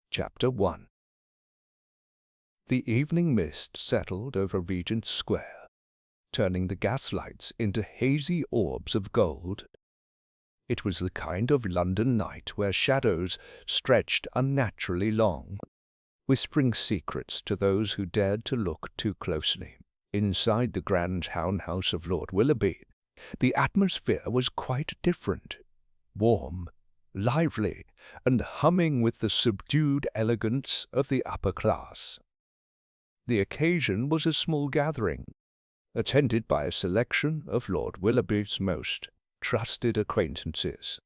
Chapter 1. The evening mist settled over Regent Square, turning the gaslights into hazy orbs of gold. It was the kind of London night where shadows stretched unnaturally long, whispering secrets to those who dared to look too closely. Inside the grand townhouse of Lord Willoughby, the atmosphere was quite different, warm, lively, and humming with the subdued elegance of the upper class. The occasion was a small gathering, attended by a selection of Lord Willoughby's most trusted acquaintances.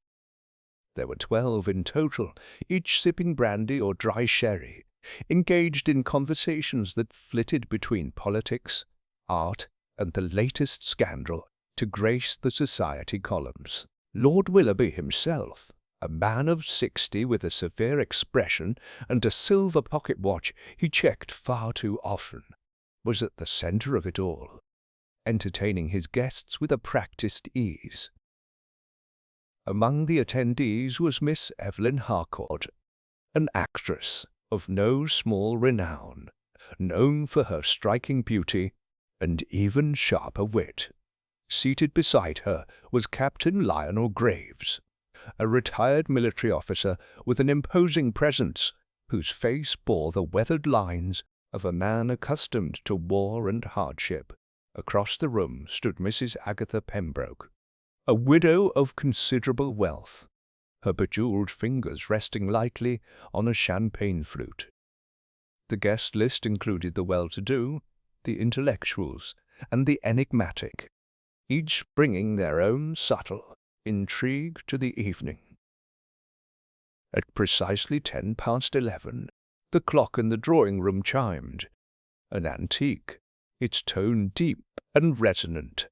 There were 12 in total, each sipping brandy or dry sherry, engaged in conversations that flitted between politics, art, and the latest scandal to grace the society columns. Lord Willoughby himself, a man of 60 with a severe expression and a silver pocket watch he checked far too often, was at the centre of it all, entertaining his guests with a practised ease. Among the attendees was Miss Evelyn Harcourt, an actress of no small renown, known for her striking beauty and even sharper wit. Seated beside her was Captain Lionel Graves, a retired military officer with an imposing presence, whose face bore the weathered lines of a man accustomed to war and hardship. Across the room stood Mrs. Agatha Pembroke, a widow of considerable wealth, her bejewelled fingers resting lightly on a champagne flute. The guest list included the well-to-do, the intellectuals, and the enigmatic, each bringing their own subtle intrigue to the evening. At precisely 11:10, the clock in the drawing-room chimed, an antique, its tone deep and resonant.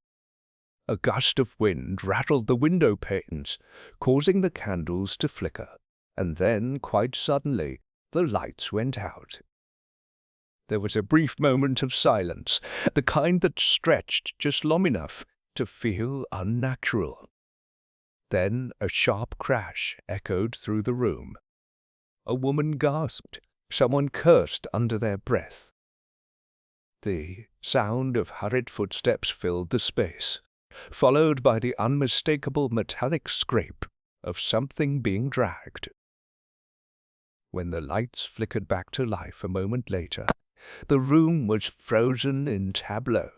A gust of wind rattled the window panes, causing the candles to flicker, and then, quite suddenly, the lights went out. There was a brief moment of silence, the kind that stretched just long enough to feel unnatural. Then a sharp crash echoed through the room. A woman gasped. Someone cursed under their breath. The sound of hurried footsteps filled the space, followed by the unmistakable metallic scrape of something being dragged. When the lights flickered back to life a moment later, the room was frozen in tableau.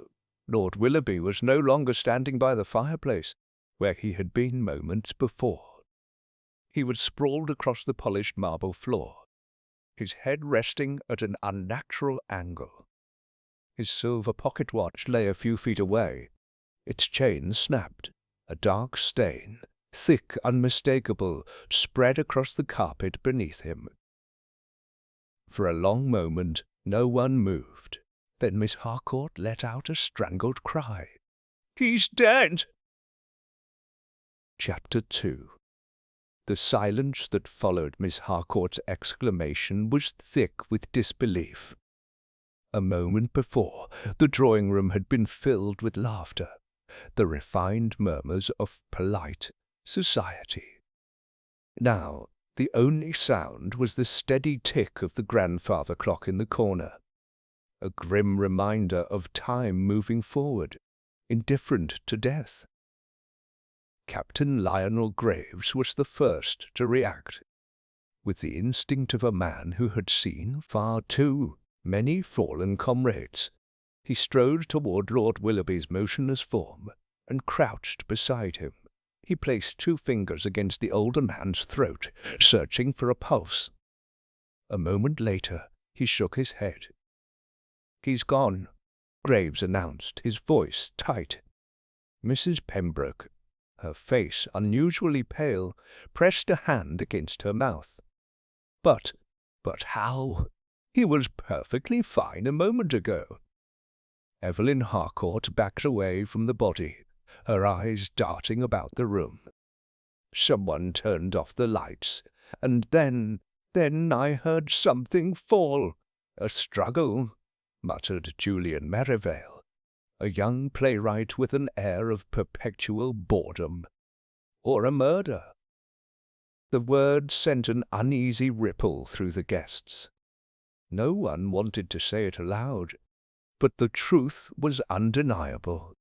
Lord Willoughby was no longer standing by the fireplace, where he had been moments before. He was sprawled across the polished marble floor, his head resting at an unnatural angle. His silver pocket watch lay a few feet away. Its chain snapped. A dark stain, thick, unmistakable, spread across the carpet beneath him. For a long moment no one moved. Then Miss Harcourt let out a strangled cry. "He's dead!" Chapter 2. The silence that followed Miss Harcourt's exclamation was thick with disbelief. A moment before, the drawing-room had been filled with laughter, the refined murmurs of polite society. Now, the only sound was the steady tick of the grandfather clock in the corner, a grim reminder of time moving forward, indifferent to death. Captain Lionel Graves was the first to react. With the instinct of a man who had seen far too many fallen comrades, he strode toward Lord Willoughby's motionless form and crouched beside him. He placed 2 fingers against the older man's throat, searching for a pulse. A moment later, he shook his head. "He's gone," Graves announced, his voice tight. Mrs. Pembroke, her face unusually pale, pressed a hand against her mouth. But how? He was perfectly fine a moment ago." Evelyn Harcourt backed away from the body, her eyes darting about the room. "Someone turned off the lights, and then I heard something fall. A struggle," muttered Julian Merivale, a young playwright with an air of perpetual boredom. "Or a murder." The words sent an uneasy ripple through the guests. No one wanted to say it aloud, but the truth was undeniable.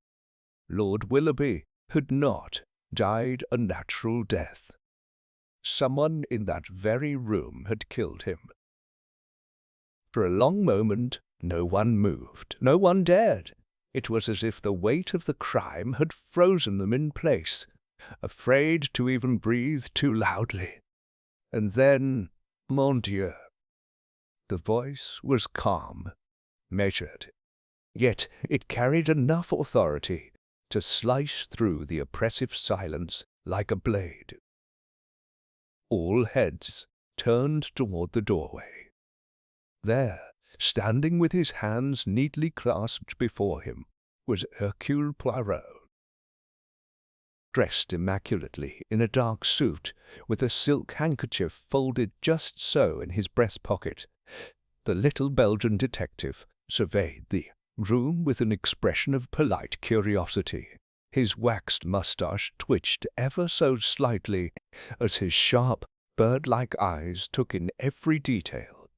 Lord Willoughby had not died a natural death. Someone in that very room had killed him. For a long moment, no one moved, no one dared. It was as if the weight of the crime had frozen them in place, afraid to even breathe too loudly. And then, mon Dieu! The voice was calm, measured, yet it carried enough authority to slice through the oppressive silence like a blade. All heads turned toward the doorway. There, standing with his hands neatly clasped before him, was Hercule Poirot. Dressed immaculately in a dark suit, with a silk handkerchief folded just so in his breast pocket, the little Belgian detective surveyed the room with an expression of polite curiosity. His waxed moustache twitched ever so slightly as his sharp, bird-like eyes took in every detail: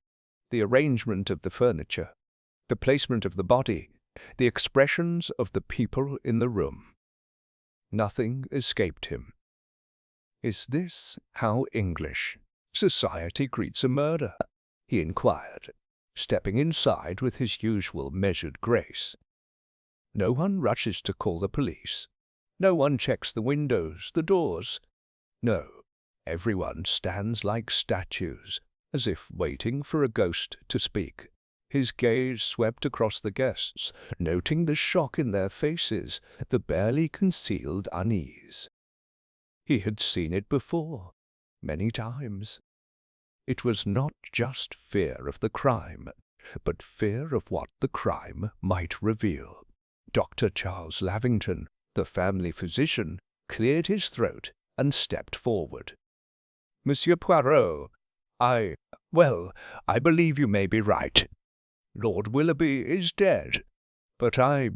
the arrangement of the furniture, the placement of the body, the expressions of the people in the room. Nothing escaped him. "Is this how English society greets a murder?" he inquired, stepping inside with his usual measured grace. No one rushes to call the police. No one checks the windows, the doors. No, everyone stands like statues, as if waiting for a ghost to speak. His gaze swept across the guests, noting the shock in their faces, the barely concealed unease. He had seen it before, many times. It was not just fear of the crime, but fear of what the crime might reveal. Dr. Charles Lavington, the family physician, cleared his throat and stepped forward. "Monsieur Poirot, I believe you may be right. Lord Willoughby is dead, but I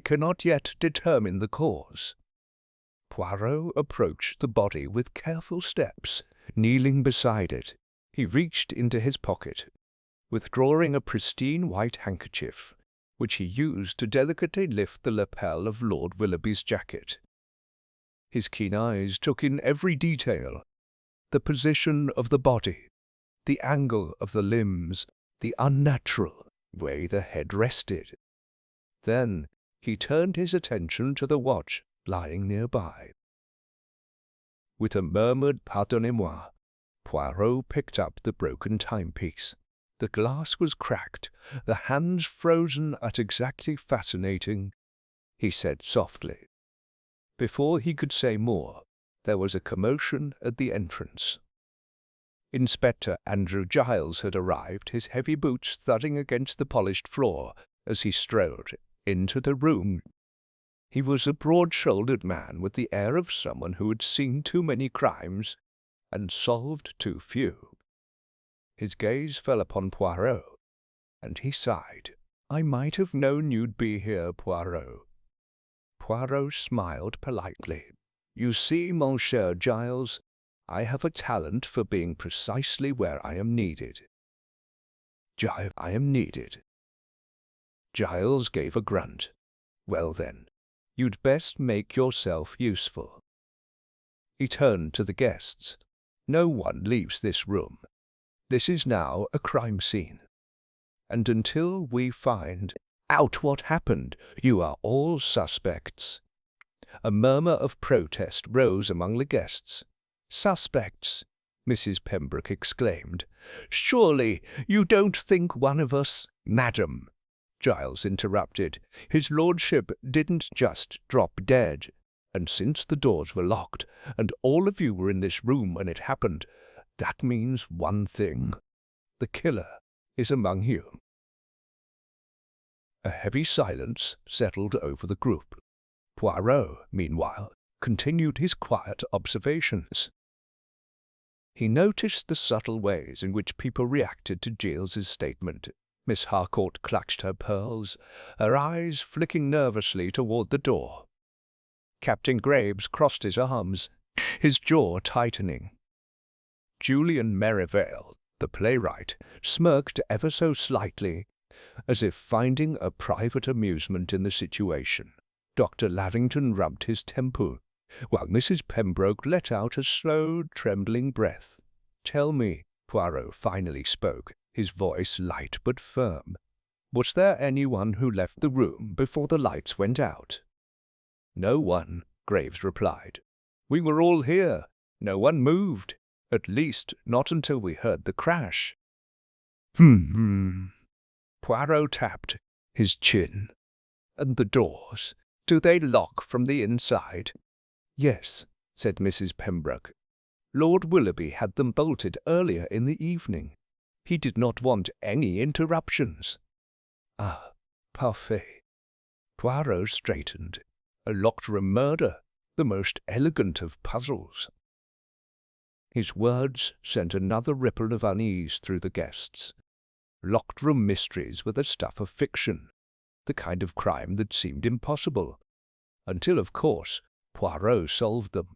cannot yet determine the cause." Poirot approached the body with careful steps, kneeling beside it. He reached into his pocket, withdrawing a pristine white handkerchief, which he used to delicately lift the lapel of Lord Willoughby's jacket. His keen eyes took in every detail: the position of the body, the angle of the limbs, the unnatural way the head rested. Then he turned his attention to the watch lying nearby. With a murmured "Pardonnez-moi," Poirot picked up the broken timepiece. The glass was cracked, the hands frozen at exactly fascinating, he said softly. Before he could say more, there was a commotion at the entrance. Inspector Andrew Giles had arrived, his heavy boots thudding against the polished floor as he strode into the room. He was a broad-shouldered man with the air of someone who had seen too many crimes and solved too few. His gaze fell upon Poirot, and he sighed. "I might have known you'd be here, Poirot." Poirot smiled politely. "You see, mon cher Giles, I have a talent for being precisely where I am needed." I am needed." Giles gave a grunt. "Well then, you'd best make yourself useful." He turned to the guests. "No one leaves this room. This is now a crime scene. And until we find out what happened, you are all suspects." A murmur of protest rose among the guests. "Suspects!" Mrs. Pembroke exclaimed. "Surely you don't think one of us—" "Madam," Giles interrupted, "his lordship didn't just drop dead. And since the doors were locked, and all of you were in this room when it happened, that means one thing: the killer is among you." A heavy silence settled over the group. Poirot, meanwhile, continued his quiet observations. He noticed the subtle ways in which people reacted to Giles's statement. Miss Harcourt clutched her pearls, her eyes flicking nervously toward the door. Captain Graves crossed his arms, his jaw tightening. Julian Merivale, the playwright, smirked ever so slightly, as if finding a private amusement in the situation. Dr. Lavington rubbed his temple, while Mrs. Pembroke let out a slow, trembling breath. "Tell me," Poirot finally spoke, his voice light but firm. "Was there anyone who left the room before the lights went out?" "No one," Graves replied. "We were all here. No one moved. At least, not until we heard the crash." Poirot tapped his chin. "And the doors, do they lock from the inside?" "Yes," said Mrs. Pembroke. "Lord Willoughby had them bolted earlier in the evening. He did not want any interruptions." "Ah, parfait." Poirot straightened. A locked room murder, the most elegant of puzzles. His words sent another ripple of unease through the guests. Locked room mysteries were the stuff of fiction, the kind of crime that seemed impossible, until, of course, Poirot solved them.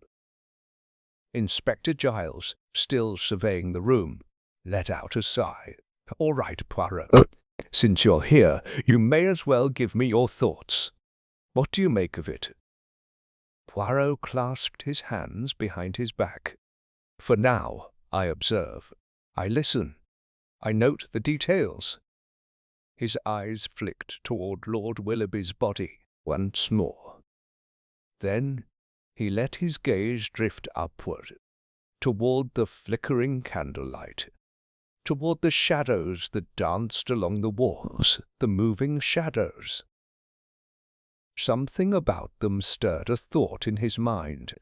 Inspector Giles, still surveying the room, let out a sigh. "All right, Poirot. Since you're here, you may as well give me your thoughts. What do you make of it?" Poirot clasped his hands behind his back. "For now, I observe. I listen. I note the details." His eyes flicked toward Lord Willoughby's body once more. Then he let his gaze drift upward, toward the flickering candlelight, toward the shadows that danced along the walls, the moving shadows. Something about them stirred a thought in his mind,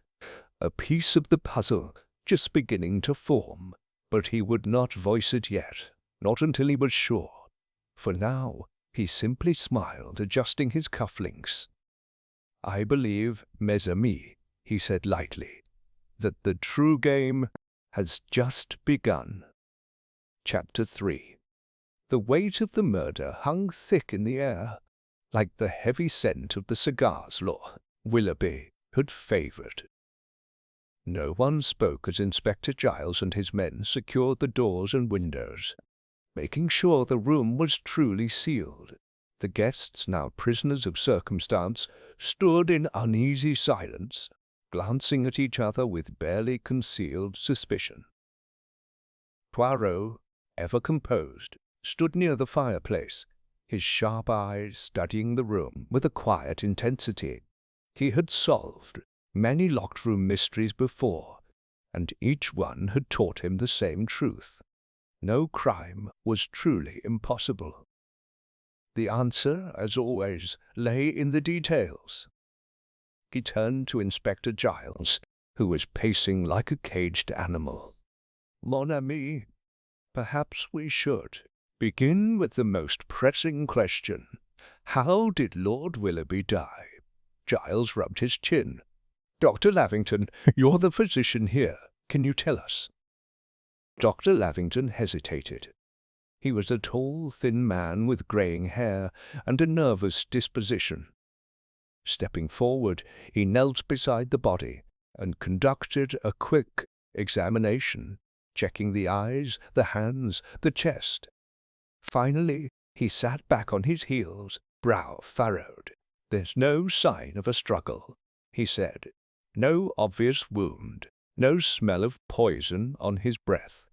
a piece of the puzzle just beginning to form, but he would not voice it yet, not until he was sure. For now, he simply smiled, adjusting his cufflinks. "I believe, mes amis," he said lightly, "that the true game has just begun." Chapter 3. The weight of the murder hung thick in the air, like the heavy scent of the cigars Lord Willoughby had favoured. No one spoke as Inspector Giles and his men secured the doors and windows, making sure the room was truly sealed. The guests, now prisoners of circumstance, stood in uneasy silence, glancing at each other with barely concealed suspicion. Poirot, ever composed, stood near the fireplace, his sharp eyes studying the room with a quiet intensity. He had solved many locked-room mysteries before, and each one had taught him the same truth. No crime was truly impossible. The answer, as always, lay in the details. He turned to Inspector Giles, who was pacing like a caged animal. "Mon ami, perhaps we should begin with the most pressing question. How did Lord Willoughby die?" Giles rubbed his chin. "Dr. Lavington, you're the physician here. Can you tell us?" Dr. Lavington hesitated. He was a tall, thin man with greying hair and a nervous disposition. Stepping forward, he knelt beside the body and conducted a quick examination, checking the eyes, the hands, the chest. Finally, he sat back on his heels, brow furrowed. "There's no sign of a struggle," he said. "No obvious wound, no smell of poison on his breath.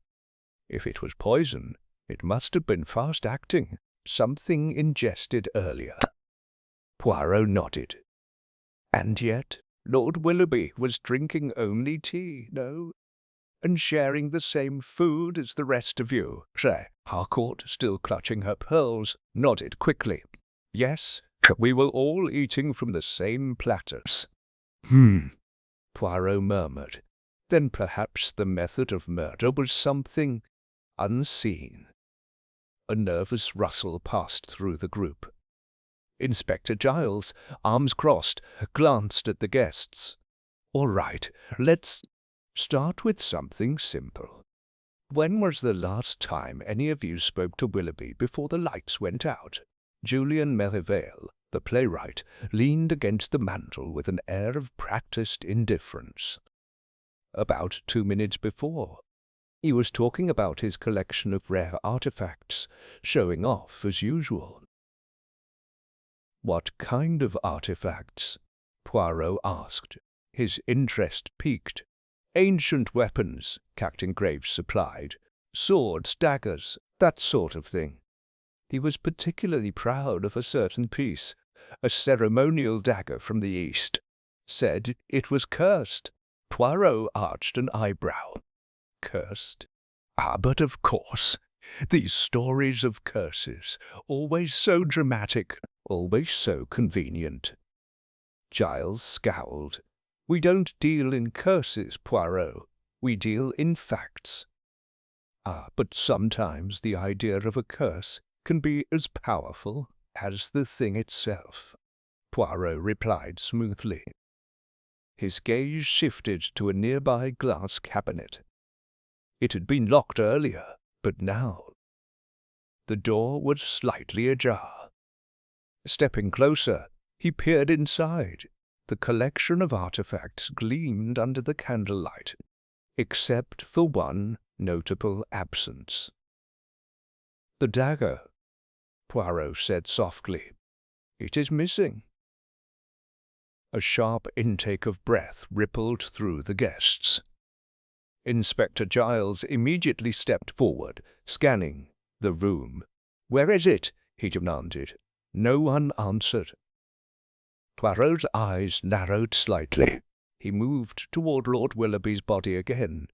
If it was poison, it must have been fast-acting, something ingested earlier." Poirot nodded. "And yet, Lord Willoughby was drinking only tea, no? And sharing the same food as the rest of you." Harcourt, still clutching her pearls, nodded quickly. "Yes, we were all eating from the same platters." Poirot murmured. "Then perhaps the method of murder was something unseen." A nervous rustle passed through the group. Inspector Giles, arms crossed, glanced at the guests. "All right, let's start with something simple. When was the last time any of you spoke to Willoughby before the lights went out?" Julian Merivale, the playwright, leaned against the mantel with an air of practised indifference. "About 2 minutes before." He was talking about his collection of rare artifacts, showing off as usual. "What kind of artifacts?" Poirot asked, his interest piqued. "Ancient weapons," Captain Graves supplied. "Swords, daggers, that sort of thing." He was particularly proud of a certain piece, a ceremonial dagger from the East. Said it was cursed. Poirot arched an eyebrow. Cursed? Ah, but of course. These stories of curses, always so dramatic, always so convenient. Giles scowled. "We don't deal in curses, Poirot. We deal in facts." "Ah, but sometimes the idea of a curse can be as powerful as the thing itself," Poirot replied smoothly. His gaze shifted to a nearby glass cabinet. It had been locked earlier, but now the door was slightly ajar. Stepping closer, he peered inside. The collection of artifacts gleamed under the candlelight, except for one notable absence. "The dagger," Poirot said softly. "It is missing." A sharp intake of breath rippled through the guests. Inspector Giles immediately stepped forward, scanning the room. "Where is it?" he demanded. No one answered. Poirot's eyes narrowed slightly. He moved toward Lord Willoughby's body again,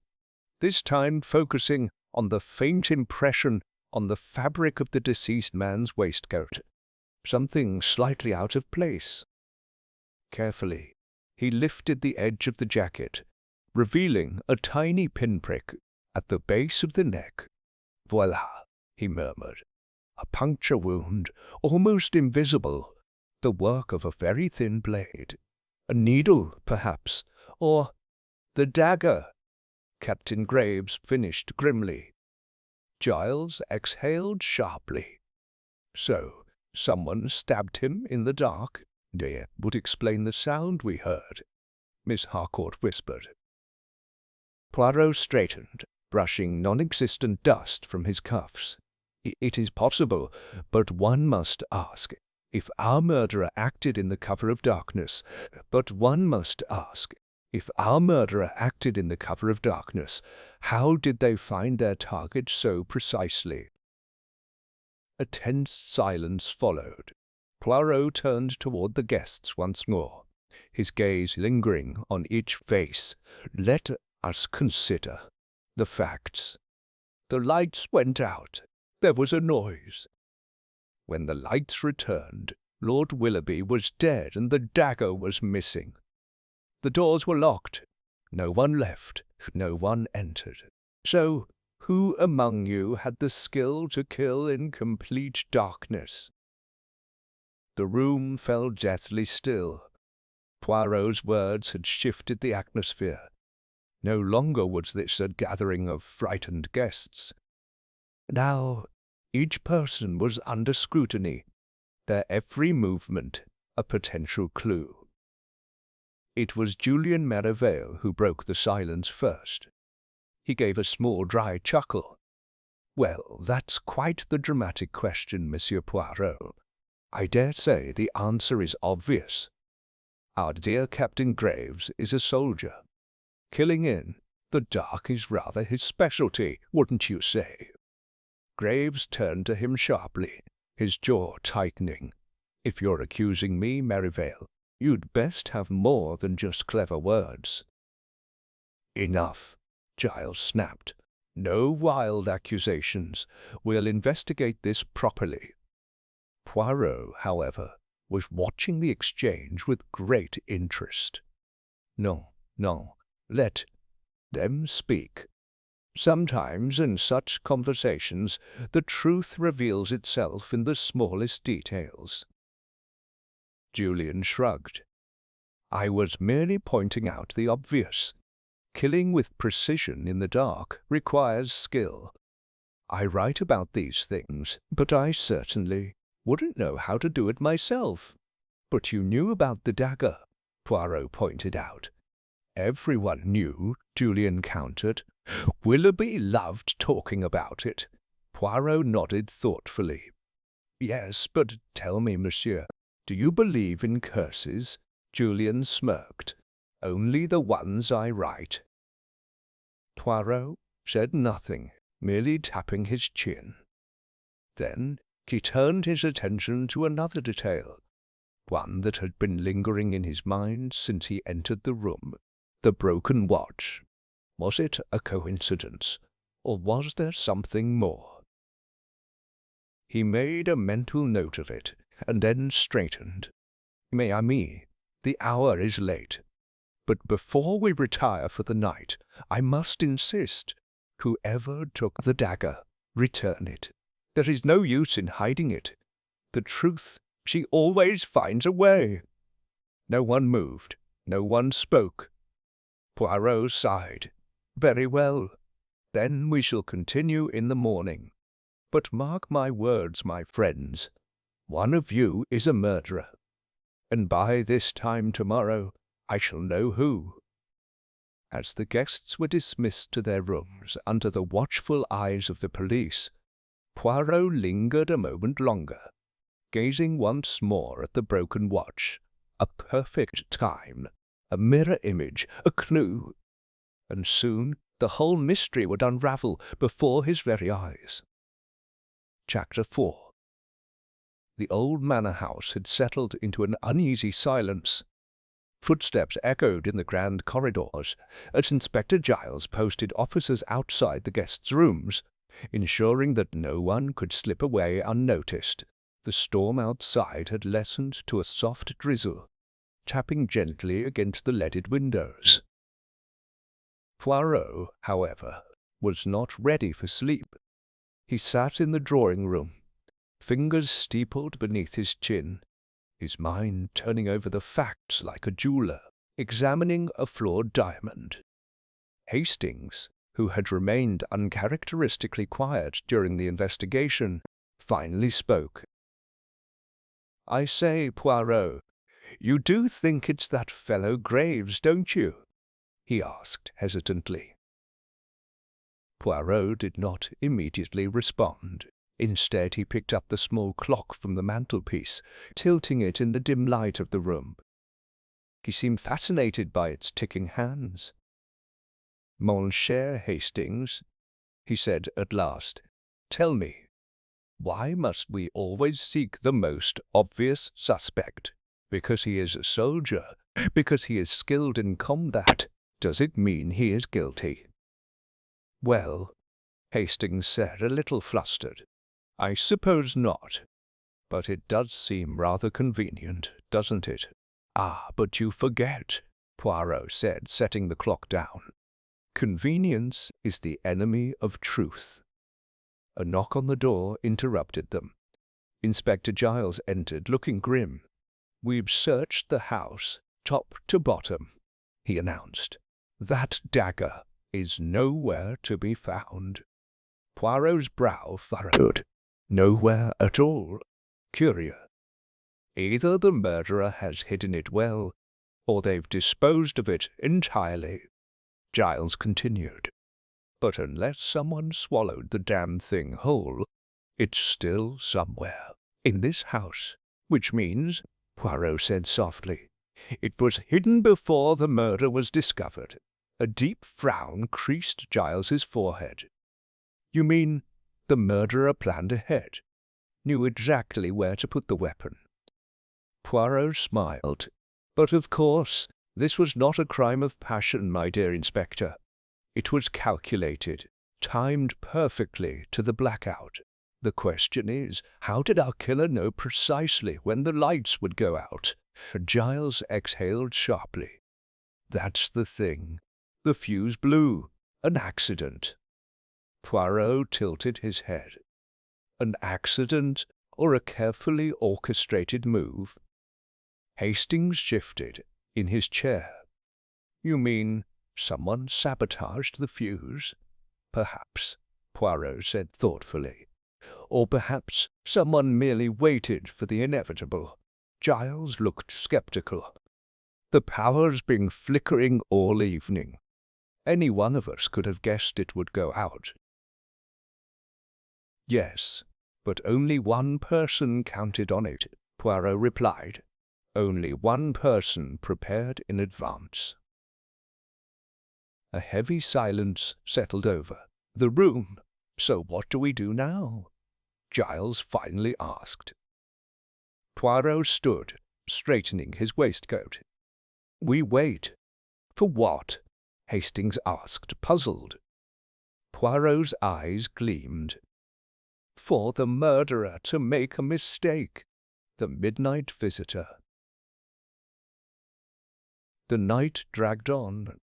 this time focusing on the faint impression on the fabric of the deceased man's waistcoat. Something slightly out of place. Carefully, he lifted the edge of the jacket, revealing a tiny pinprick at the base of the neck. "Voila," he murmured. "A puncture wound, almost invisible, the work of a very thin blade. A needle, perhaps, or the dagger," Captain Graves finished grimly. Giles exhaled sharply. "So, someone stabbed him in the dark?" "That would explain the sound we heard," Miss Harcourt whispered. Poirot straightened, brushing non-existent dust from his cuffs. "It is possible, but one must ask, if our murderer acted in the cover of darkness, how did they find their target so precisely?" A tense silence followed. Poirot turned toward the guests once more, his gaze lingering on each face. "Let us consider the facts. The lights went out. There was a noise. When the lights returned, Lord Willoughby was dead and the dagger was missing. The doors were locked. No one left. No one entered. So, who among you had the skill to kill in complete darkness?" The room fell deathly still. Poirot's words had shifted the atmosphere. No longer was this a gathering of frightened guests. Now, each person was under scrutiny, their every movement a potential clue. It was Julian Merivale who broke the silence first. He gave a small dry chuckle. "Well, that's quite the dramatic question, Monsieur Poirot. I dare say the answer is obvious. Our dear Captain Graves is a soldier. Killing in the dark is rather his specialty, wouldn't you say?" Graves turned to him sharply, his jaw tightening. "If you're accusing me, Merivale, you'd best have more than just clever words." "Enough," Giles snapped. "No wild accusations. We'll investigate this properly." Poirot, however, was watching the exchange with great interest. "No, let them speak. Sometimes in such conversations the truth reveals itself in the smallest details." Julian shrugged. "I was merely pointing out the obvious. Killing with precision in the dark requires skill. I write about these things, but I certainly wouldn't know how to do it myself." "But you knew about the dagger," Poirot pointed out. "Everyone knew," Julian countered. Willoughby loved talking about it. Poirot nodded thoughtfully. Yes, but tell me, monsieur, do you believe in curses? Julian smirked. Only the ones I write. Poirot said nothing, merely tapping his chin. Then he turned his attention to another detail, one that had been lingering in his mind since he entered the room, the broken watch. Was it a coincidence, or was there something more? He made a mental note of it, and then straightened. Mes amis, the hour is late. But before we retire for the night, I must insist, whoever took the dagger, return it. There is no use in hiding it. The truth, she always finds a way. No one moved, no one spoke. Poirot sighed. Very well. Then we shall continue in the morning. But mark my words, my friends. One of you is a murderer. And by this time tomorrow, I shall know who. As the guests were dismissed to their rooms under the watchful eyes of the police, Poirot lingered a moment longer, gazing once more at the broken watch. A perfect time, a mirror image, a clue. And soon the whole mystery would unravel before his very eyes. Chapter 4. The old manor house had settled into an uneasy silence. Footsteps echoed in the grand corridors as Inspector Giles posted officers outside the guests' rooms, ensuring that no one could slip away unnoticed. The storm outside had lessened to a soft drizzle, tapping gently against the leaded windows. Poirot, however, was not ready for sleep. He sat in the drawing-room, fingers steepled beneath his chin, his mind turning over the facts like a jeweller examining a flawed diamond. Hastings, who had remained uncharacteristically quiet during the investigation, finally spoke. I say, Poirot, you do think it's that fellow Graves, don't you? He asked hesitantly. Poirot did not immediately respond. Instead, he picked up the small clock from the mantelpiece, tilting it in the dim light of the room. He seemed fascinated by its ticking hands. Mon cher Hastings, he said at last, tell me, why must we always seek the most obvious suspect? Because he is a soldier, because he is skilled in combat, does it mean he is guilty? Well, Hastings said, a little flustered, I suppose not. But it does seem rather convenient, doesn't it? Ah, but you forget, Poirot said, setting the clock down. Convenience is the enemy of truth. A knock on the door interrupted them. Inspector Giles entered, looking grim. We've searched the house, top to bottom, he announced. That dagger is nowhere to be found. Poirot's brow furrowed. Nowhere at all. Curious. Either the murderer has hidden it well, or they've disposed of it entirely. Giles continued. But unless someone swallowed the damn thing whole, it's still somewhere. In this house. Which means, Poirot said softly, it was hidden before the murder was discovered. A deep frown creased Giles's forehead. You mean the murderer planned ahead, knew exactly where to put the weapon? Poirot smiled. But of course, this was not a crime of passion, my dear Inspector. It was calculated, timed perfectly to the blackout. The question is, how did our killer know precisely when the lights would go out? Giles exhaled sharply. That's the thing. The fuse blew. An accident. Poirot tilted his head. An accident or a carefully orchestrated move? Hastings shifted in his chair. You mean someone sabotaged the fuse? Perhaps, Poirot said thoughtfully. Or perhaps someone merely waited for the inevitable. Giles looked skeptical. The power's been flickering all evening. Any one of us could have guessed it would go out. Yes, but only one person counted on it, Poirot replied. Only one person prepared in advance. A heavy silence settled over the room. So what do we do now? Giles finally asked. Poirot stood, straightening his waistcoat. We wait. For what? Hastings asked, puzzled. Poirot's eyes gleamed. For the murderer to make a mistake. The midnight visitor. The night dragged on.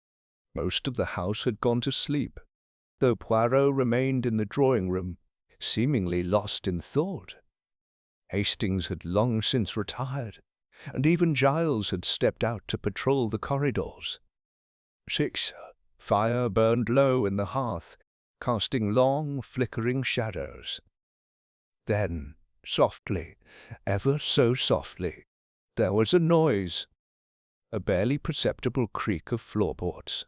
Most of the house had gone to sleep, though Poirot remained in the drawing-room, seemingly lost in thought. Hastings had long since retired, and even Giles had stepped out to patrol the corridors. 6. Fire burned low in the hearth, casting long, flickering shadows. Then, softly, ever so softly, there was a noise, a barely perceptible creak of floorboards.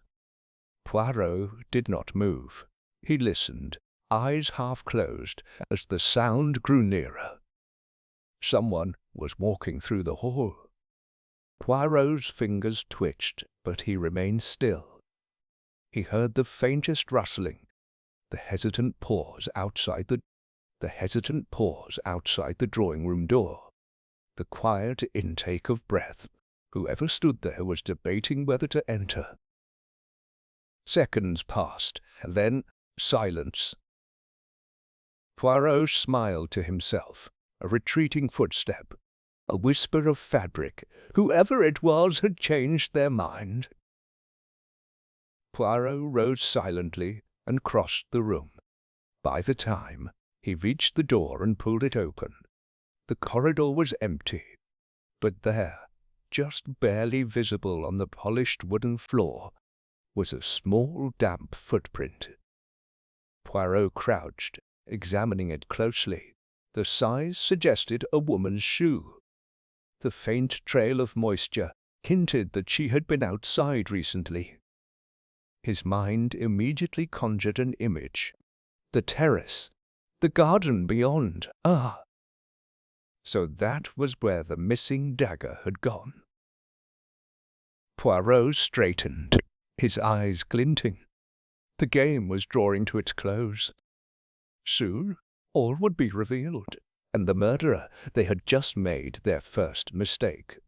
Poirot did not move. He listened, eyes half closed, as the sound grew nearer. Someone was walking through the hall. Poirot's fingers twitched, but he remained still. He heard the faintest rustling, the hesitant pause outside the drawing-room door, the quiet intake of breath. Whoever stood there was debating whether to enter. Seconds passed, and then silence. Poirot smiled to himself. A retreating footstep, a whisper of fabric. Whoever it was had changed their mind. Poirot rose silently and crossed the room. By the time he reached the door and pulled it open, the corridor was empty. But there, just barely visible on the polished wooden floor, was a small damp footprint. Poirot crouched, examining it closely. The size suggested a woman's shoe. The faint trail of moisture hinted that she had been outside recently. His mind immediately conjured an image. The terrace, the garden beyond. Ah! So that was where the missing dagger had gone. Poirot straightened, his eyes glinting. The game was drawing to its close. Soon all would be revealed, and the murderer, they had just made their first mistake.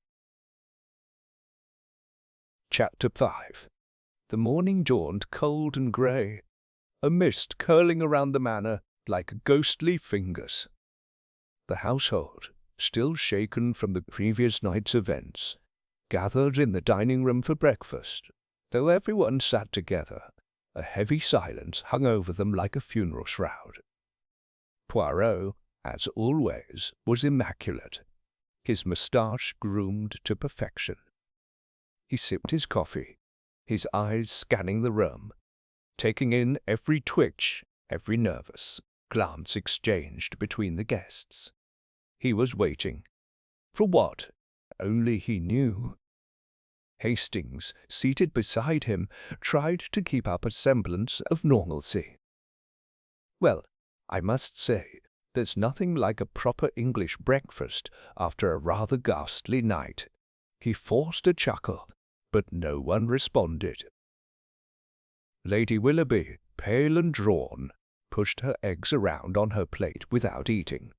Chapter 5. The morning dawned cold and grey, a mist curling around the manor like ghostly fingers. The household, still shaken from the previous night's events, gathered in the dining-room for breakfast. Though everyone sat together, a heavy silence hung over them like a funeral shroud. Poirot, as always, was immaculate, his moustache groomed to perfection. He sipped his coffee, his eyes scanning the room, taking in every twitch, every nervous glance exchanged between the guests. He was waiting. For what? Only he knew. Hastings, seated beside him, tried to keep up a semblance of normalcy. Well, I must say, there's nothing like a proper English breakfast after a rather ghastly night. He forced a chuckle, but no one responded. Lady Willoughby, pale and drawn, pushed her eggs around on her plate without eating.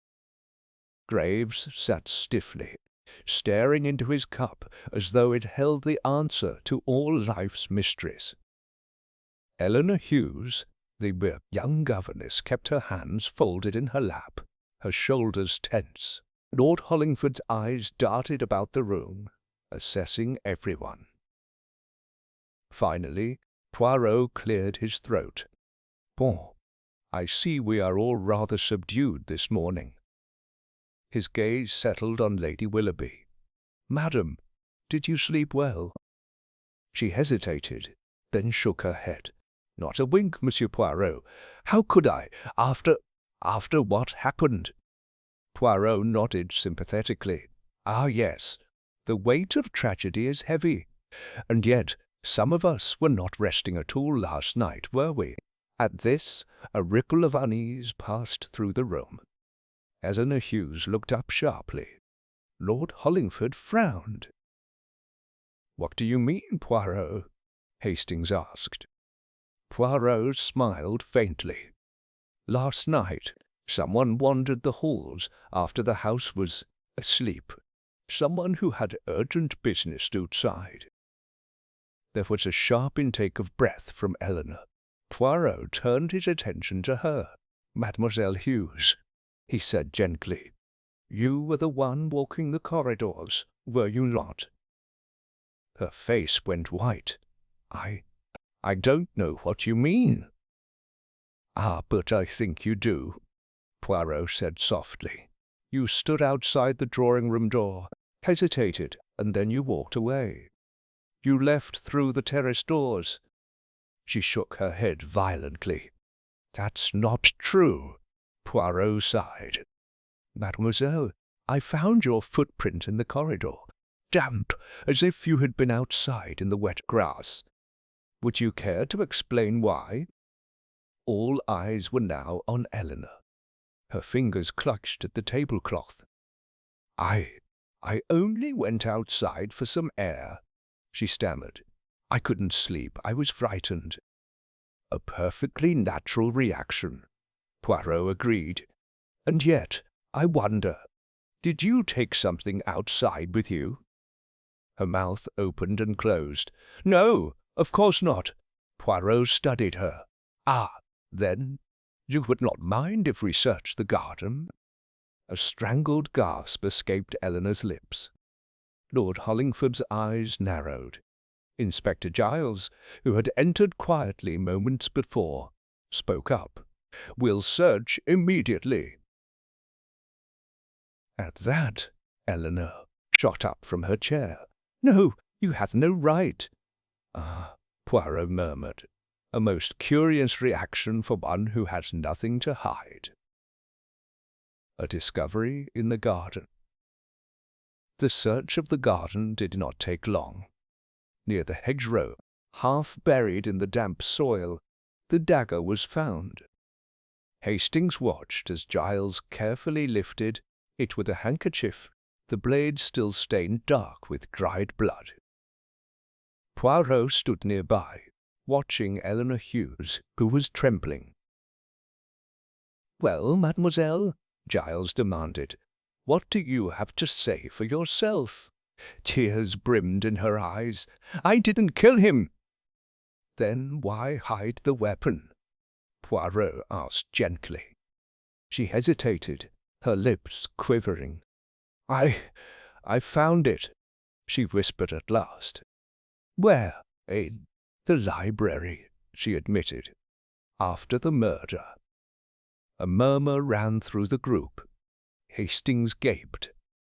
Graves sat stiffly, staring into his cup as though it held the answer to all life's mysteries. Eleanor Hughes, the young governess, kept her hands folded in her lap, her shoulders tense. Lord Hollingford's eyes darted about the room, assessing everyone. Finally, Poirot cleared his throat. Bon, I see we are all rather subdued this morning. His gaze settled on Lady Willoughby. Madam, did you sleep well? She hesitated, then shook her head. Not a wink, Monsieur Poirot. How could I, after what happened? Poirot nodded sympathetically. Ah, yes, the weight of tragedy is heavy, and yet Some of us were not resting at all last night, were we?" At this, a ripple of unease passed through the room. Eleanor Hughes looked up sharply. Lord Hollingford frowned. "What do you mean, Poirot?" Hastings asked. Poirot smiled faintly. "Last night, someone wandered the halls after the house was asleep. Someone who had urgent business outside." There was a sharp intake of breath from Eleanor. Poirot turned his attention to her. "Mademoiselle Hughes," he said gently, "you were the one walking the corridors, were you not?" Her face went white. I don't know what you mean." "Ah, but I think you do," Poirot said softly. "You stood outside the drawing-room door, hesitated, and then you walked away. You left through the terrace doors." She shook her head violently. "That's not true," Poirot sighed. "Mademoiselle, I found your footprint in the corridor, damp, as if you had been outside in the wet grass. Would you care to explain why?" All eyes were now on Eleanor. Her fingers clutched at the tablecloth. I only went outside for some air," she stammered. "I couldn't sleep. I was frightened." "A perfectly natural reaction," Poirot agreed. "And yet, I wonder, did you take something outside with you?" Her mouth opened and closed. "No, of course not." Poirot studied her. "Ah, then, you would not mind if we searched the garden?" A strangled gasp escaped Eleanor's lips. Lord Hollingford's eyes narrowed. Inspector Giles, who had entered quietly moments before, spoke up. "We'll search immediately." At that, Eleanor shot up from her chair. "No, you have no right." "Ah," Poirot murmured, "a most curious reaction for one who has nothing to hide." A discovery in the garden. The search of the garden did not take long. Near the hedgerow, half buried in the damp soil, the dagger was found. Hastings watched as Giles carefully lifted it with a handkerchief, the blade still stained dark with dried blood. Poirot stood nearby, watching Eleanor Hughes, who was trembling. "Well, mademoiselle," Giles demanded, "what do you have to say for yourself?" Tears brimmed in her eyes. "I didn't kill him." "Then why hide the weapon?" Poirot asked gently. She hesitated, her lips quivering. I found it," she whispered at last. "Where?" "In the library," she admitted, "after the murder." A murmur ran through the group. Hastings gaped.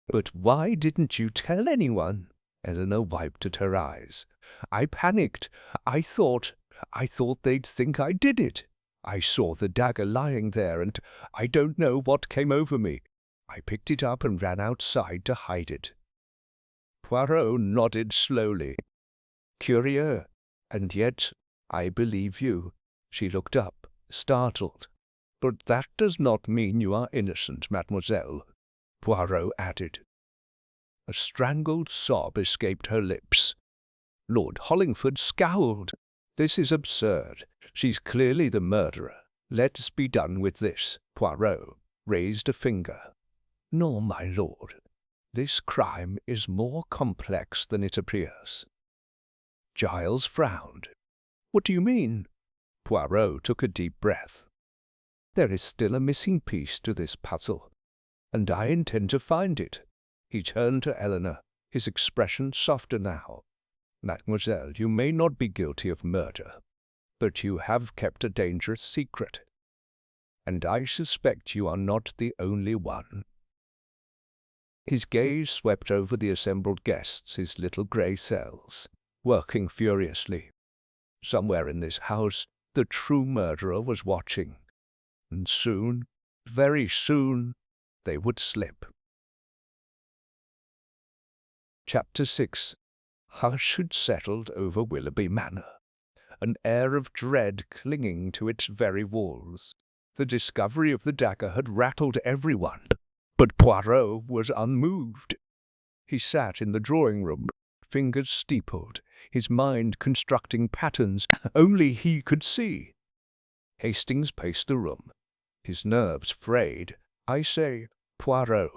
"But why didn't you tell anyone?" Eleanor wiped at her eyes. "I panicked. I thought they'd think I did it. I saw the dagger lying there, and I don't know what came over me. I picked it up and ran outside to hide it." Poirot nodded slowly. "Curieux, and yet I believe you." She looked up, startled. "But that does not mean you are innocent, mademoiselle," Poirot added. A strangled sob escaped her lips. Lord Hollingford scowled. "This is absurd. She's clearly the murderer. Let's be done with this." Poirot raised a finger. "No, my lord. This crime is more complex than it appears." Giles frowned. "What do you mean?" Poirot took a deep breath. "There is still a missing piece to this puzzle, and I intend to find it." He turned to Eleanor, his expression softer now. "Mademoiselle, you may not be guilty of murder, but you have kept a dangerous secret, and I suspect you are not the only one." His gaze swept over the assembled guests, his little grey cells, working furiously. Somewhere in this house, the true murderer was watching, and soon, very soon, they would slip. Chapter 6. hush had settled over Willoughby Manor, an air of dread clinging to its very walls. The discovery of the dagger had rattled everyone, but Poirot was unmoved. He sat in the drawing-room, fingers steepled, his mind constructing patterns only he could see. Hastings paced the room, his nerves frayed. "I say, Poirot,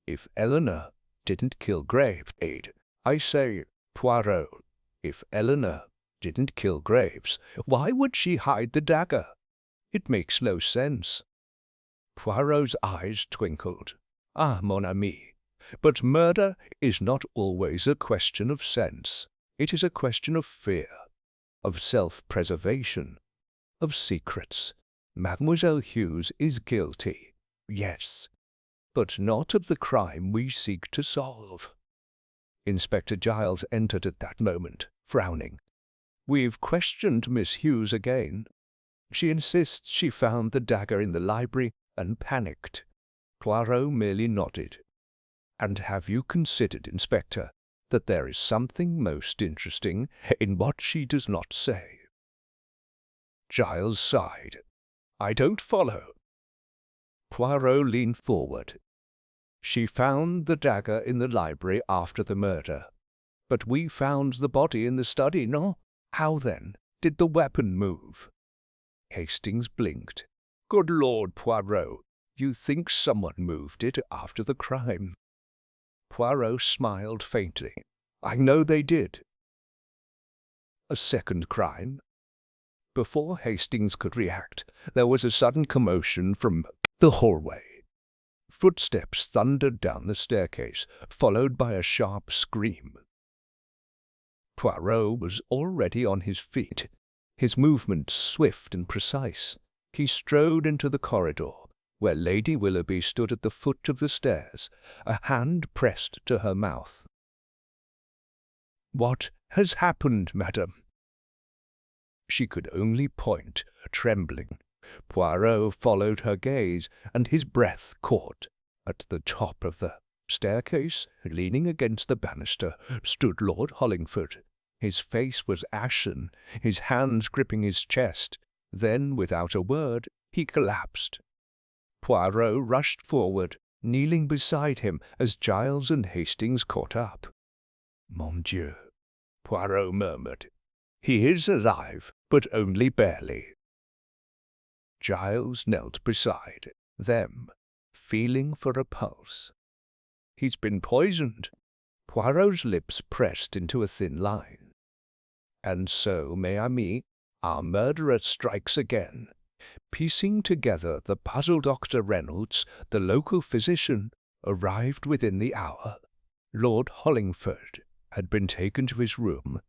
if Eleanor didn't kill Graves, I say, Poirot, if Eleanor didn't kill Graves, why would she hide the dagger? It makes no sense." Poirot's eyes twinkled. "Ah, mon ami, but murder is not always a question of sense. It is a question of fear, of self-preservation, of secrets. Mademoiselle Hughes is guilty, yes, but not of the crime we seek to solve." Inspector Giles entered at that moment, frowning. "We've questioned Miss Hughes again. She insists she found the dagger in the library and panicked." Poirot merely nodded. "And have you considered, Inspector, that there is something most interesting in what she does not say?" Giles sighed. "I don't follow." Poirot leaned forward. "She found the dagger in the library after the murder. But we found the body in the study, no? How, then, did the weapon move?" Hastings blinked. "Good Lord, Poirot, you think someone moved it after the crime?" Poirot smiled faintly. "I know they did." "A second crime?" Before Hastings could react, there was a sudden commotion from the hallway. Footsteps thundered down the staircase, followed by a sharp scream. Poirot was already on his feet, his movements swift and precise. He strode into the corridor, where Lady Willoughby stood at the foot of the stairs, a hand pressed to her mouth. "What has happened, madam?" She could only point, trembling. Poirot followed her gaze, and his breath caught. At the top of the staircase, leaning against the banister, stood Lord Hollingford. His face was ashen, his hands gripping his chest. Then, without a word, he collapsed. Poirot rushed forward, kneeling beside him as Giles and Hastings caught up. "Mon Dieu," Poirot murmured. "He is alive, but only barely." Giles knelt beside them, feeling for a pulse. "He's been poisoned." Poirot's lips pressed into a thin line. "And so, mes amis, our murderer strikes again." Piecing together the puzzle, Dr. Reynolds, the local physician, arrived within the hour. Lord Hollingford had been taken to his room,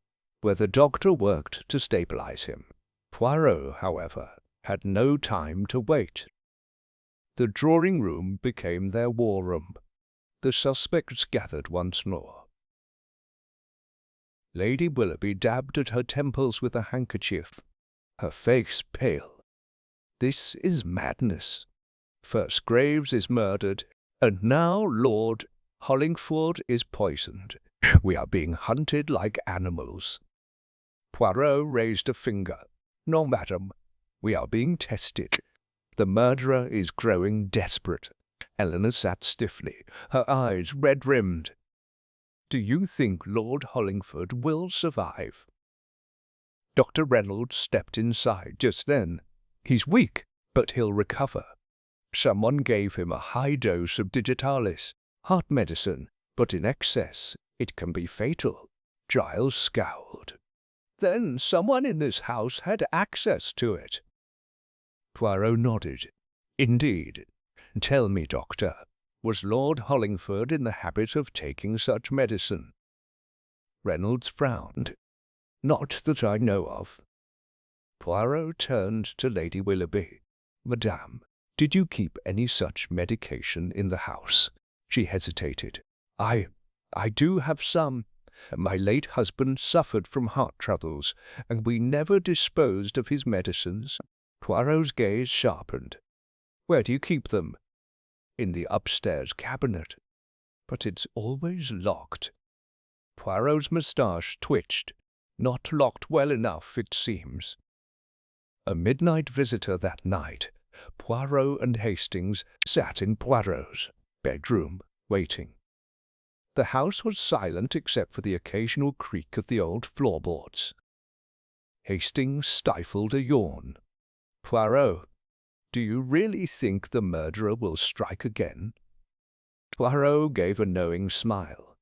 where the doctor worked to stabilize him. Poirot, however, had no time to wait. The drawing-room became their war-room. The suspects gathered once more. Lady Willoughby dabbed at her temples with a handkerchief, her face pale. "This is madness. First Graves is murdered, and now Lord Hollingford is poisoned. We are being hunted like animals." Poirot raised a finger. "No, madam, we are being tested. The murderer is growing desperate." Eleanor sat stiffly, her eyes red-rimmed. "Do you think Lord Hollingford will survive?" Dr. Reynolds stepped inside just then. "He's weak, but he'll recover. Someone gave him a high dose of digitalis, heart medicine, but in excess it can be fatal." Giles scowled. "Then someone in this house had access to it." Poirot nodded. "Indeed. Tell me, doctor, was Lord Hollingford in the habit of taking such medicine?" Reynolds frowned. "Not that I know of." Poirot turned to Lady Willoughby. "Madame, did you keep any such medication in the house?" She hesitated. I do have some. My late husband suffered from heart troubles, and we never disposed of his medicines." Poirot's gaze sharpened. "Where do you keep them?" "In the upstairs cabinet. But it's always locked." Poirot's moustache twitched. Not locked well enough, it seems. A midnight visitor that night. Poirot and Hastings sat in Poirot's bedroom, waiting. The house was silent except for the occasional creak of the old floorboards. Hastings stifled a yawn. "Poirot, do you really think the murderer will strike again?" Poirot gave a knowing smile.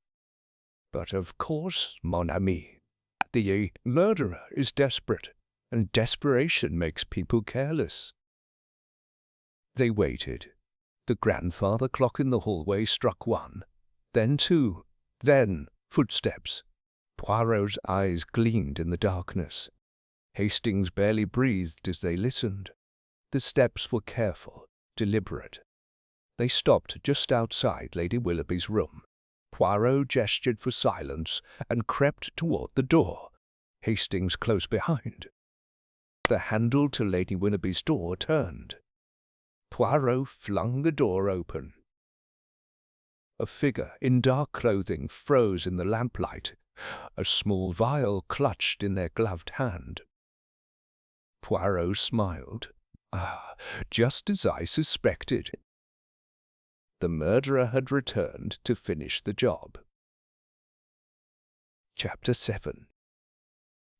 "But of course, mon ami. The murderer is desperate, and desperation makes people careless." They waited. The grandfather clock in the hallway struck 1, then 2, then footsteps. Poirot's eyes gleamed in the darkness. Hastings barely breathed as they listened. The steps were careful, deliberate. They stopped just outside Lady Willoughby's room. Poirot gestured for silence and crept toward the door, Hastings close behind. The handle to Lady Willoughby's door turned. Poirot flung the door open. A figure in dark clothing froze in the lamplight, a small vial clutched in their gloved hand. Poirot smiled. "Ah, just as I suspected." The murderer had returned to finish the job. Chapter 7.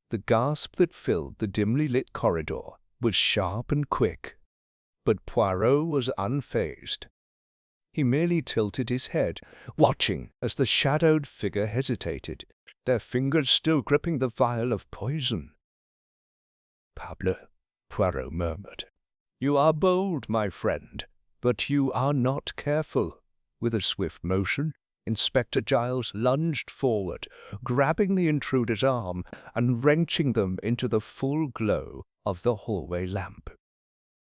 The gasp that filled the dimly lit corridor was sharp and quick, but Poirot was unfazed. He merely tilted his head, watching as the shadowed figure hesitated, their fingers still gripping the vial of poison. "Parbleu," Poirot murmured. "You are bold, my friend, but you are not careful." With a swift motion, Inspector Giles lunged forward, grabbing the intruder's arm and wrenching them into the full glow of the hallway lamp.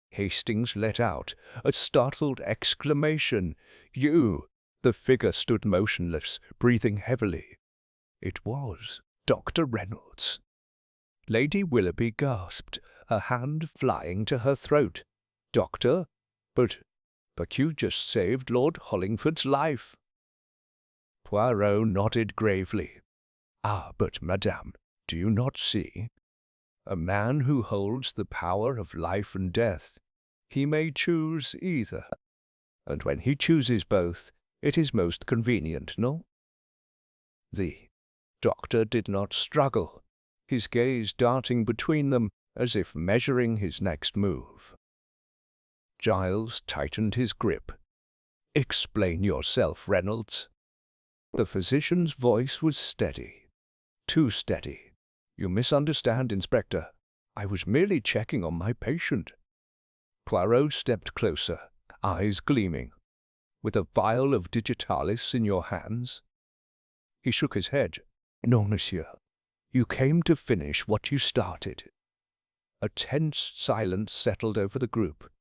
Hastings let out a startled exclamation. "You!" The figure stood motionless, breathing heavily. It was Dr. Reynolds. Lady Willoughby gasped, her hand flying to her throat. "Doctor? But you just saved Lord Hollingford's life." Poirot nodded gravely. "Ah, but madame, do you not see? A man who holds the power of life and death, he may choose either. And when he chooses both, it is most convenient, no?" The doctor did not struggle, his gaze darting between them as if measuring his next move. Giles tightened his grip. "Explain yourself, Reynolds." The physician's voice was steady. Too steady. "You misunderstand, Inspector. I was merely checking on my patient." Poirot stepped closer, eyes gleaming. "With a vial of digitalis in your hands?" He shook his head. "No, monsieur. You came to finish what you started." A tense silence settled over the group.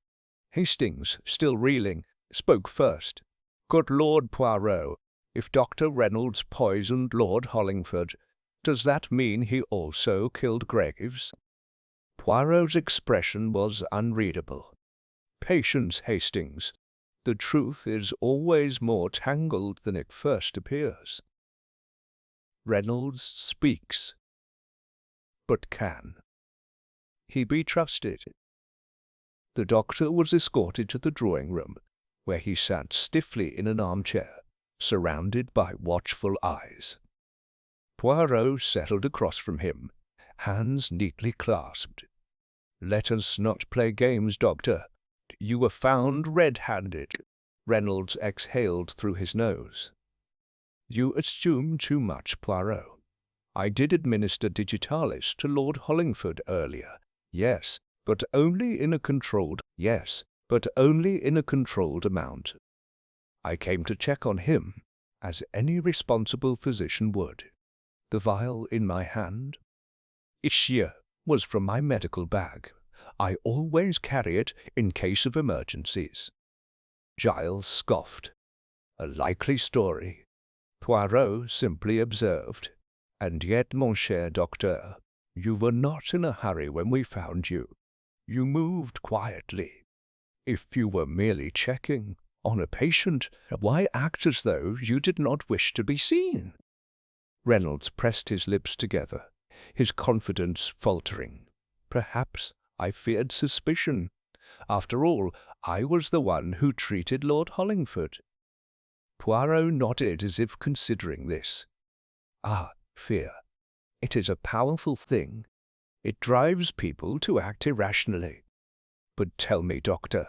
Hastings, still reeling, spoke first. "Good Lord, Poirot, if Dr. Reynolds poisoned Lord Hollingford, does that mean he also killed Graves?" Poirot's expression was unreadable. "Patience, Hastings. The truth is always more tangled than it first appears. Reynolds speaks. But can he be trusted?" The doctor was escorted to the drawing-room, where he sat stiffly in an armchair, surrounded by watchful eyes. Poirot settled across from him, hands neatly clasped. "Let us not play games, Doctor. You were found red-handed." Reynolds exhaled through his nose. "You assume too much, Poirot. I did administer digitalis to Lord Hollingford earlier. Yes, but only in a controlled amount. I came to check on him, as any responsible physician would. The vial in my hand? It was from my medical bag. I always carry it in case of emergencies." Giles scoffed. "A likely story." Poirot simply observed. "And yet, mon cher docteur, you were not in a hurry when we found you. You moved quietly. If you were merely checking on a patient, why act as though you did not wish to be seen?" Reynolds pressed his lips together, his confidence faltering. Perhaps I feared suspicion. After all, I was the one who treated Lord Hollingford. Poirot nodded as if considering this. Ah, fear. It is a powerful thing. It drives people to act irrationally. But tell me, Doctor,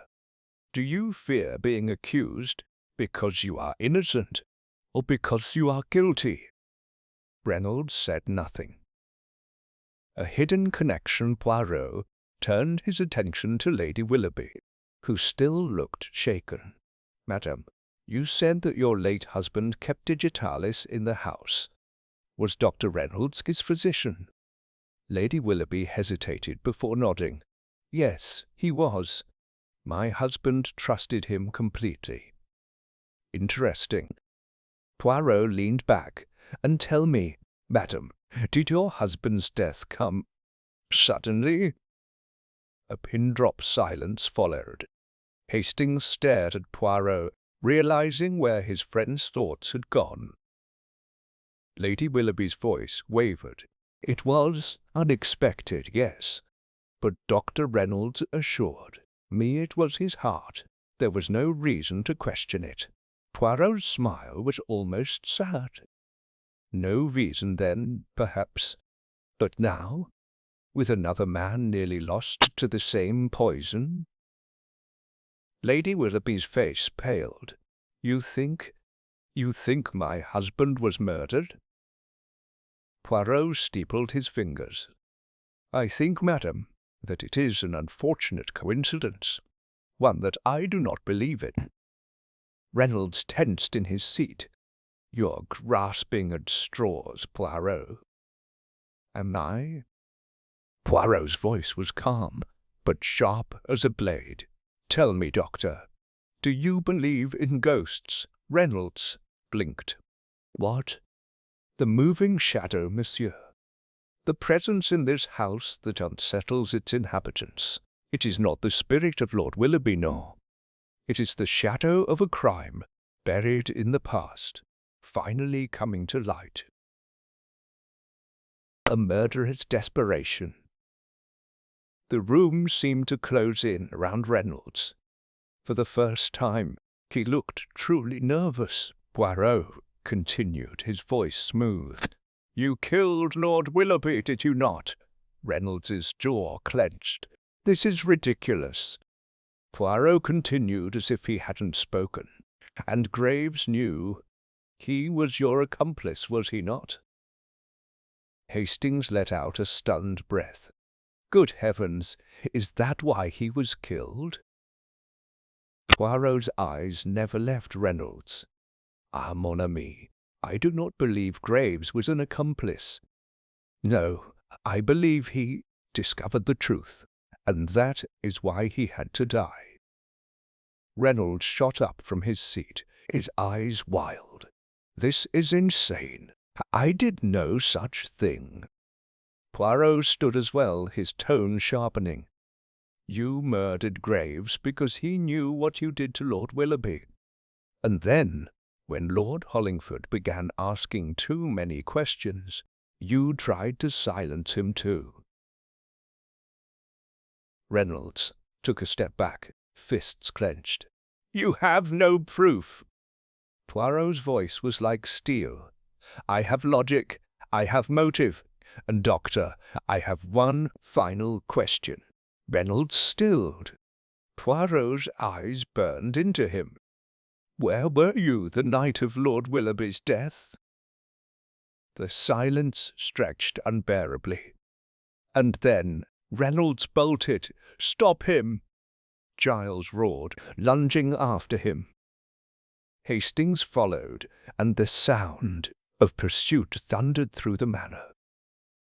do you fear being accused because you are innocent or because you are guilty? Reynolds said nothing. A hidden connection. Poirot turned his attention to Lady Willoughby, who still looked shaken. Madam, you said that your late husband kept digitalis in the house. Was Dr. Reynolds his physician? Lady Willoughby hesitated before nodding. Yes, he was. My husband trusted him completely. Interesting. Poirot leaned back. And tell me, madam, did your husband's death come suddenly? A pin-drop silence followed. Hastings stared at Poirot, realizing where his friend's thoughts had gone. Lady Willoughby's voice wavered. It was unexpected, yes, but Dr. Reynolds assured me it was his heart. There was no reason to question it. Poirot's smile was almost sad. No reason then, perhaps. But now, with another man nearly lost to the same poison? Lady Willoughby's face paled. You think my husband was murdered? Poirot steepled his fingers. I think, madam, that it is an unfortunate coincidence, one that I do not believe in. Reynolds tensed in his seat. You're grasping at straws, Poirot. Am I? Poirot's voice was calm, but sharp as a blade. Tell me, Doctor, do you believe in ghosts? Reynolds blinked. What? The moving shadow, monsieur. The presence in this house that unsettles its inhabitants. It is not the spirit of Lord Willoughby, no. It is the shadow of a crime buried in the past, finally coming to light. A murderous desperation. The room seemed to close in around Reynolds. For the first time, he looked truly nervous. Poirot continued, his voice smooth. You killed Lord Willoughby, did you not? Reynolds's jaw clenched. This is ridiculous. Poirot continued as if he hadn't spoken. And Graves knew. He was your accomplice, was he not? Hastings let out a stunned breath. Good heavens, is that why he was killed? Poirot's eyes never left Reynolds. Ah, mon ami, I do not believe Graves was an accomplice. No, I believe he discovered the truth, and that is why he had to die. Reynolds shot up from his seat, his eyes wild. This is insane. I did no such thing. Poirot stood as well, his tone sharpening. You murdered Graves because he knew what you did to Lord Willoughby. And then, when Lord Hollingford began asking too many questions, you tried to silence him too. Reynolds took a step back, fists clenched. You have no proof. Poirot's voice was like steel. I have logic, I have motive, and, Doctor, I have one final question. Reynolds stilled. Poirot's eyes burned into him. Where were you the night of Lord Willoughby's death? The silence stretched unbearably. And then Reynolds bolted. Stop him! Giles roared, lunging after him. Hastings followed, and the sound of pursuit thundered through the manor.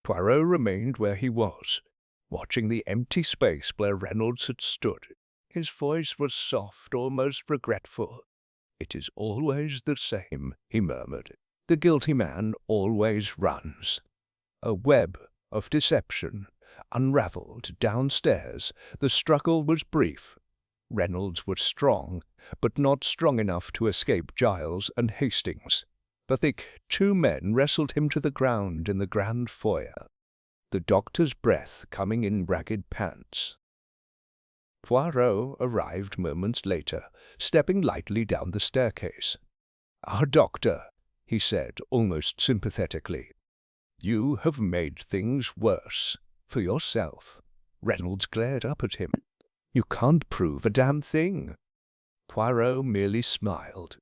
Poirot remained where he was, watching the empty space where Reynolds had stood. His voice was soft, almost regretful. It is always the same, he murmured. The guilty man always runs. A web of deception unravelled downstairs. The struggle was brief. Reynolds was strong, but not strong enough to escape Giles and Hastings. The two men wrestled him to the ground in the grand foyer, the doctor's breath coming in ragged pants. Poirot arrived moments later, stepping lightly down the staircase. "Our doctor," he said, almost sympathetically. "You have made things worse for yourself." Reynolds glared up at him. "You can't prove a damn thing." Poirot merely smiled.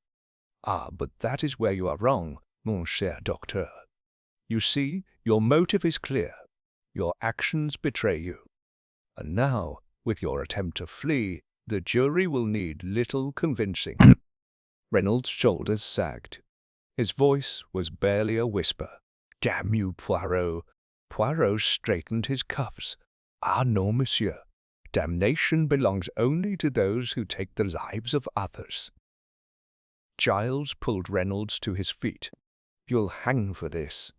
"Ah, but that is where you are wrong, mon cher docteur. You see, your motive is clear. Your actions betray you. And now, with your attempt to flee, the jury will need little convincing." Reynolds' shoulders sagged. His voice was barely a whisper. "Damn you, Poirot." Poirot straightened his cuffs. "Ah, no, monsieur. Damnation belongs only to those who take the lives of others." Giles pulled Reynolds to his feet. "You'll hang for this."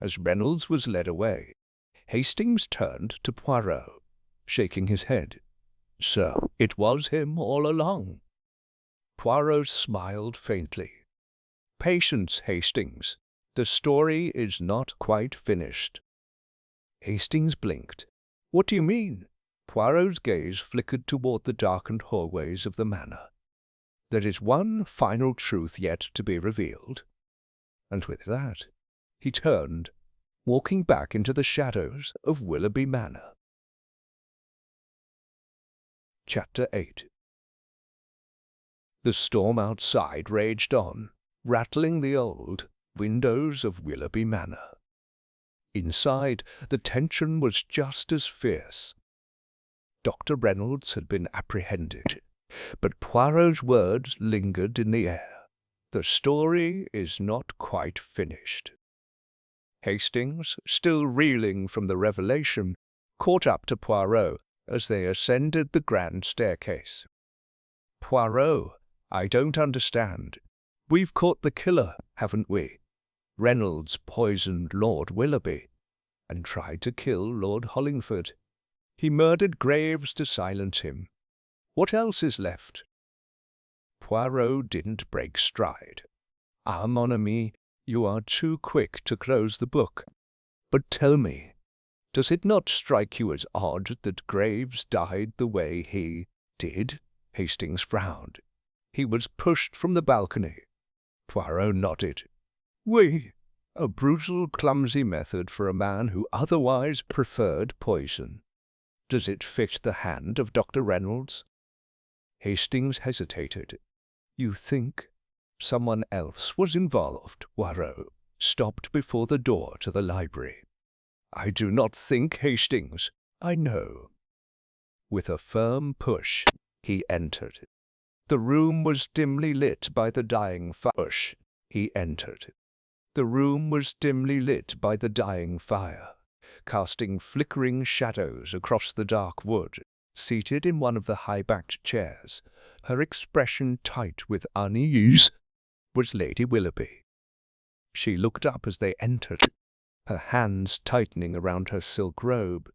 As Reynolds was led away, Hastings turned to Poirot, shaking his head. "So it was him all along." Poirot smiled faintly. "Patience, Hastings. The story is not quite finished." Hastings blinked. "What do you mean?" Poirot's gaze flickered toward the darkened hallways of the manor. "There is one final truth yet to be revealed." And with that, he turned, walking back into the shadows of Willoughby Manor. Chapter 8. The storm outside raged on, rattling the old windows of Willoughby Manor. Inside, the tension was just as fierce. Dr. Reynolds had been apprehended, but Poirot's words lingered in the air. The story is not quite finished. Hastings, still reeling from the revelation, caught up to Poirot as they ascended the grand staircase. "Poirot, I don't understand. We've caught the killer, haven't we? Reynolds poisoned Lord Willoughby and tried to kill Lord Hollingford. He murdered Graves to silence him. What else is left?" Poirot didn't break stride. "Ah, mon ami, you are too quick to close the book. But tell me, does it not strike you as odd that Graves died the way he did?" Hastings frowned. "He was pushed from the balcony." Poirot nodded. "Oui, a brutal, clumsy method for a man who otherwise preferred poison. Does it fit the hand of Dr. Reynolds?" Hastings hesitated. "You think someone else was involved?" Poirot stopped before the door to the library. "I do not think, Hastings. I know." With a firm push, he entered. The room was dimly lit by the dying fire. The room was dimly lit by the dying fire, casting flickering shadows across the dark wood. Seated in one of the high-backed chairs, her expression tight with unease, was Lady Willoughby. She looked up as they entered, her hands tightening around her silk robe.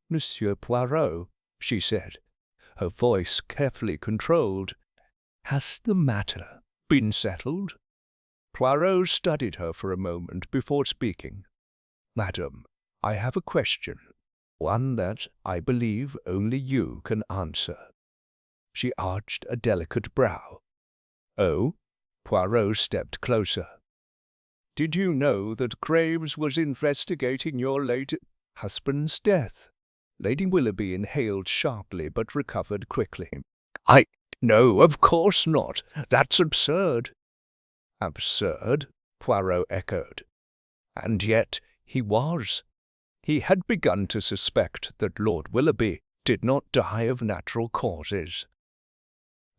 "Monsieur Poirot," she said, her voice carefully controlled, "has the matter been settled?" Poirot studied her for a moment before speaking. "Madam, I have a question, one that I believe only you can answer." She arched a delicate brow. "Oh?" Poirot stepped closer. "Did you know that Graves was investigating your late husband's death?" Lady Willoughby inhaled sharply but recovered quickly. No, of course not. That's absurd." "Absurd?" Poirot echoed. "And yet he was. He had begun to suspect that Lord Willoughby did not die of natural causes."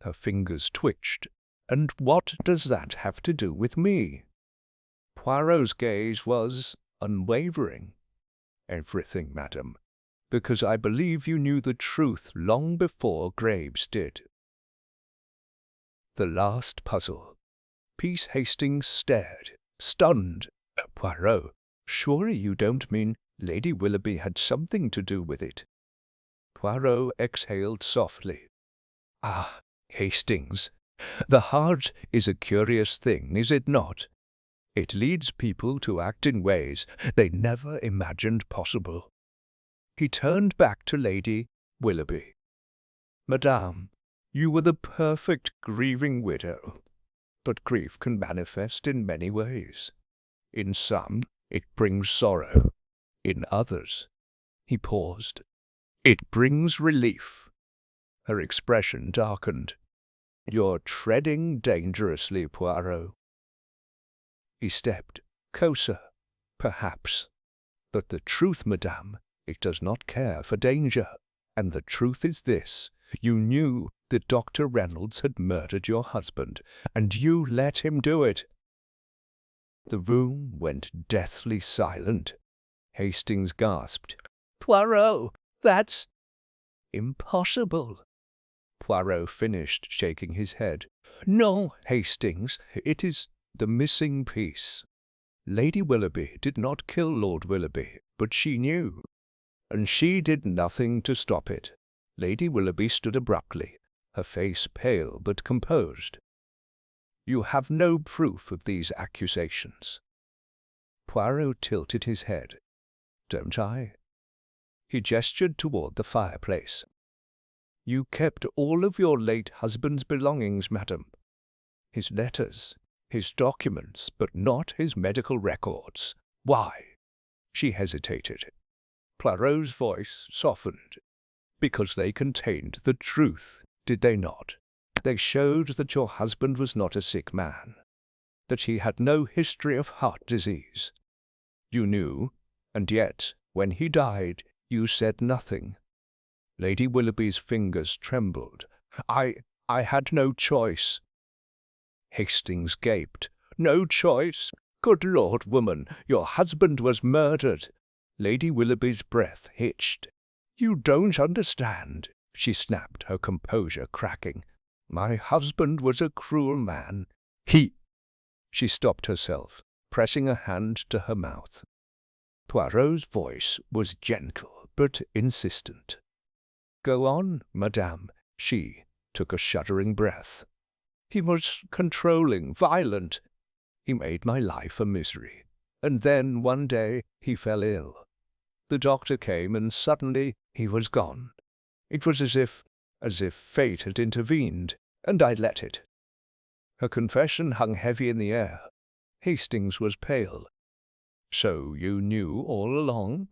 Her fingers twitched. "And what does that have to do with me?" Poirot's gaze was unwavering. "Everything, madam, because I believe you knew the truth long before Graves did." The last puzzle. Peace Hastings stared, stunned. "Poirot, surely you don't mean Lady Willoughby had something to do with it?" Poirot exhaled softly. "Ah, Hastings, The heart is a curious thing, is it not? It leads people to act in ways they never imagined possible. He turned back to Lady Willoughby. Madame, you were the perfect grieving widow. But grief can manifest in many ways. In some, it brings sorrow. In others, he paused, it brings relief. Her expression darkened. You're treading dangerously, Poirot. He stepped closer. Perhaps. But the truth, madame, it does not care for danger. And the truth is this. You knew that Dr. Reynolds had murdered your husband, and you let him do it. The room went deathly silent. Hastings gasped. Poirot, that's impossible. Poirot finished, shaking his head. No, Hastings, it is the missing piece. Lady Willoughby did not kill Lord Willoughby, but she knew, and she did nothing to stop it. Lady Willoughby stood abruptly, her face pale but composed. You have no proof of these accusations. Poirot tilted his head. Don't I? He gestured toward the fireplace. You kept all of your late husband's belongings, madam. His letters, his documents, but not his medical records. Why? She hesitated. Poirot's voice softened. Because they contained the truth, did they not? They showed that your husband was not a sick man, that he had no history of heart disease. You knew, and yet, when he died, you said nothing. Lady Willoughby's fingers trembled. I had no choice. Hastings gaped. No choice? Good Lord, woman, your husband was murdered. Lady Willoughby's breath hitched. You don't understand, she snapped, her composure cracking. My husband was a cruel man. She stopped herself, pressing a hand to her mouth. Poirot's voice was gentle but insistent. Go on, madame. She took a shuddering breath. He was controlling, violent. He made my life a misery. And then, one day, he fell ill. The doctor came, and suddenly he was gone. It was as if fate had intervened, and I let it. Her confession hung heavy in the air. Hastings was pale. So you knew all along?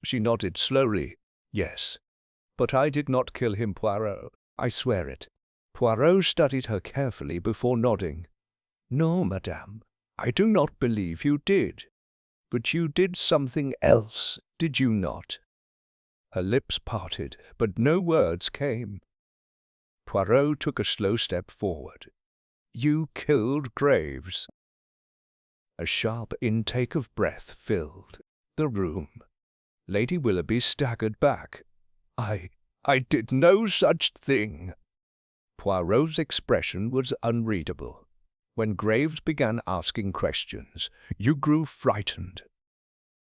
She nodded slowly. Yes. But I did not kill him, Poirot. I swear it. Poirot studied her carefully before nodding. No, madame, I do not believe you did. But you did something else, did you not? Her lips parted, but no words came. Poirot took a slow step forward. You killed Graves. A sharp intake of breath filled the room. Lady Willoughby staggered back. I did no such thing. Poirot's expression was unreadable. When Graves began asking questions, you grew frightened.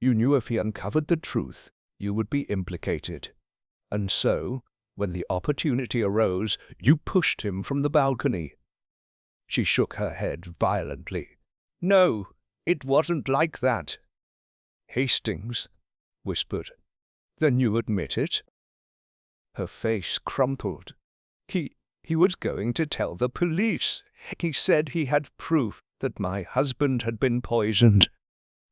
You knew if he uncovered the truth, you would be implicated. And so, when the opportunity arose, you pushed him from the balcony. She shook her head violently. No, it wasn't like that. Hastings whispered. Then you admit it? Her face crumpled. He was going to tell the police. He said he had proof that my husband had been poisoned.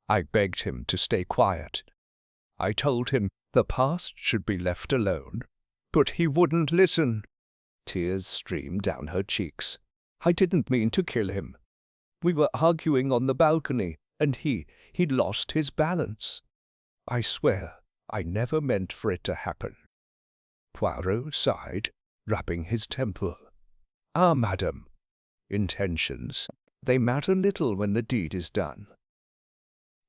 I begged him to stay quiet. I told him the past should be left alone, but he wouldn't listen. Tears streamed down her cheeks. I didn't mean to kill him. We were arguing on the balcony, and he'd lost his balance. I swear, I never meant for it to happen. Poirot sighed, rubbing his temple. Ah, madam, intentions, they matter little when the deed is done.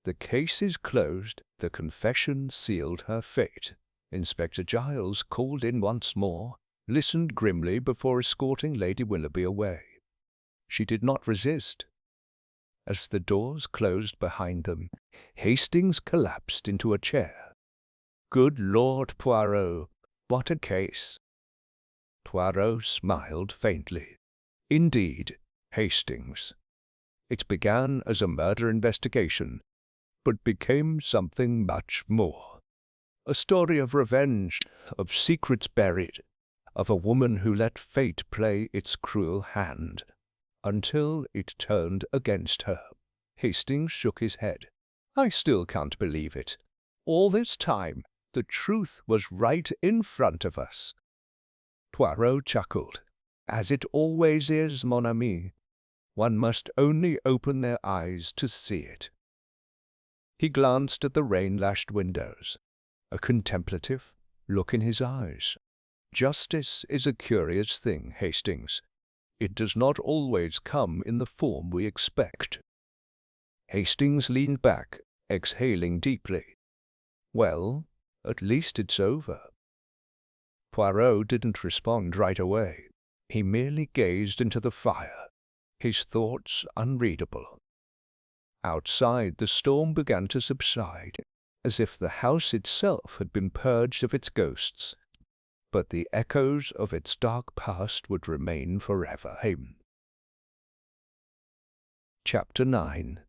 The case is closed. The confession sealed her fate. Inspector Giles called in once more, listened grimly before escorting Lady Willoughby away. She did not resist. As the doors closed behind them, Hastings collapsed into a chair. Good Lord, Poirot, what a case! Poirot smiled faintly. Indeed, Hastings. It began as a murder investigation, but became something much more. A story of revenge, of secrets buried, of a woman who let fate play its cruel hand, until it turned against her. Hastings shook his head. I still can't believe it. All this time, the truth was right in front of us. Poirot chuckled. As it always is, mon ami. One must only open their eyes to see it. He glanced at the rain-lashed windows, a contemplative look in his eyes. Justice is a curious thing, Hastings. It does not always come in the form we expect. Hastings leaned back, exhaling deeply. Well, at least it's over. Poirot didn't respond right away. He merely gazed into the fire, his thoughts unreadable. Outside, the storm began to subside, as if the house itself had been purged of its ghosts, but the echoes of its dark past would remain forever. Chapter 9.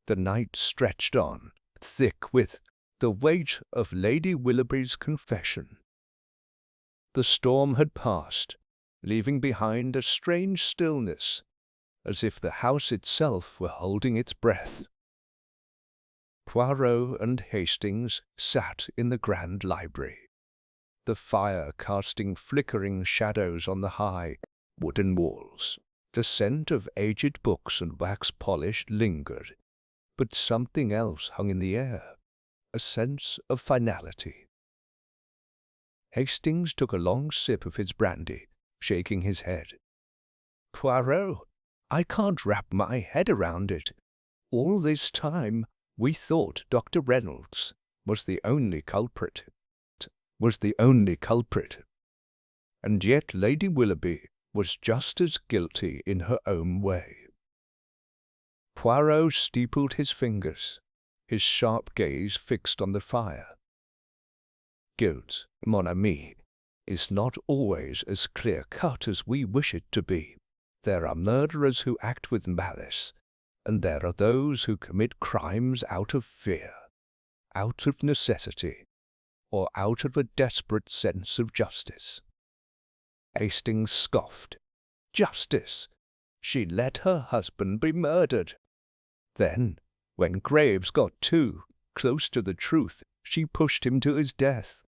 The night stretched on, thick with the weight of Lady Willoughby's confession. The storm had passed, leaving behind a strange stillness, as if the house itself were holding its breath. Poirot and Hastings sat in the grand library, the fire casting flickering shadows on the high wooden walls. The scent of aged books and wax polish lingered, but something else hung in the air, a sense of finality. Hastings took a long sip of his brandy, shaking his head. Poirot, I can't wrap my head around it. All this time we thought Dr. Reynolds was the only culprit. And yet Lady Willoughby was just as guilty in her own way. Poirot steepled his fingers, his sharp gaze fixed on the fire. Guilt, mon ami, is not always as clear-cut as we wish it to be. There are murderers who act with malice, and there are those who commit crimes out of fear, out of necessity, or out of a desperate sense of justice. Hastings scoffed. Justice! She let her husband be murdered. Then, when Graves got too close to the truth, she pushed him to his death.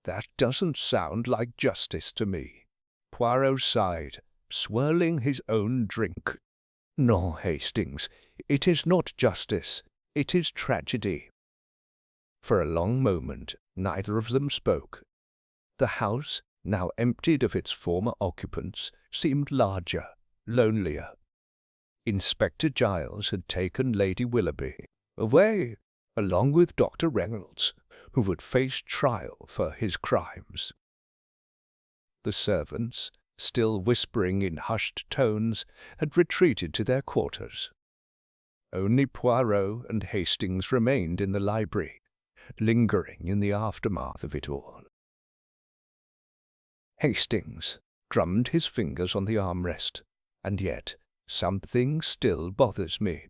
That doesn't sound like justice to me. Poirot sighed, swirling his own drink. No, Hastings, it is not justice, it is tragedy. For a long moment, neither of them spoke. The house, now emptied of its former occupants, seemed larger, lonelier. Inspector Giles had taken Lady Willoughby away, along with Dr. Reynolds, who would face trial for his crimes. The servants, still whispering in hushed tones, had retreated to their quarters. Only Poirot and Hastings remained in the library, lingering in the aftermath of it all. Hastings drummed his fingers on the armrest, and yet something still bothers me.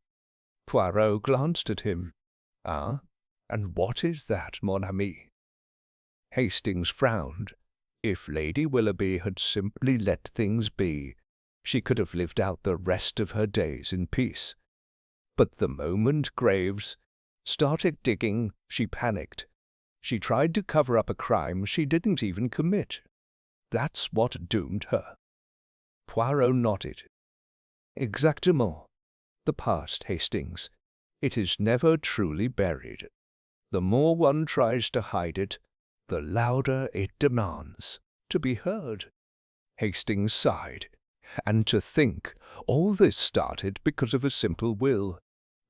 Poirot glanced at him. Ah, and what is that, mon ami? Hastings frowned. If Lady Willoughby had simply let things be, she could have lived out the rest of her days in peace. But the moment Graves started digging, she panicked. She tried to cover up a crime she didn't even commit. That's what doomed her. Poirot nodded. Exactement. The past, Hastings. It is never truly buried. The more one tries to hide it, the louder it demands to be heard. Hastings sighed. And to think, all this started because of a simple will,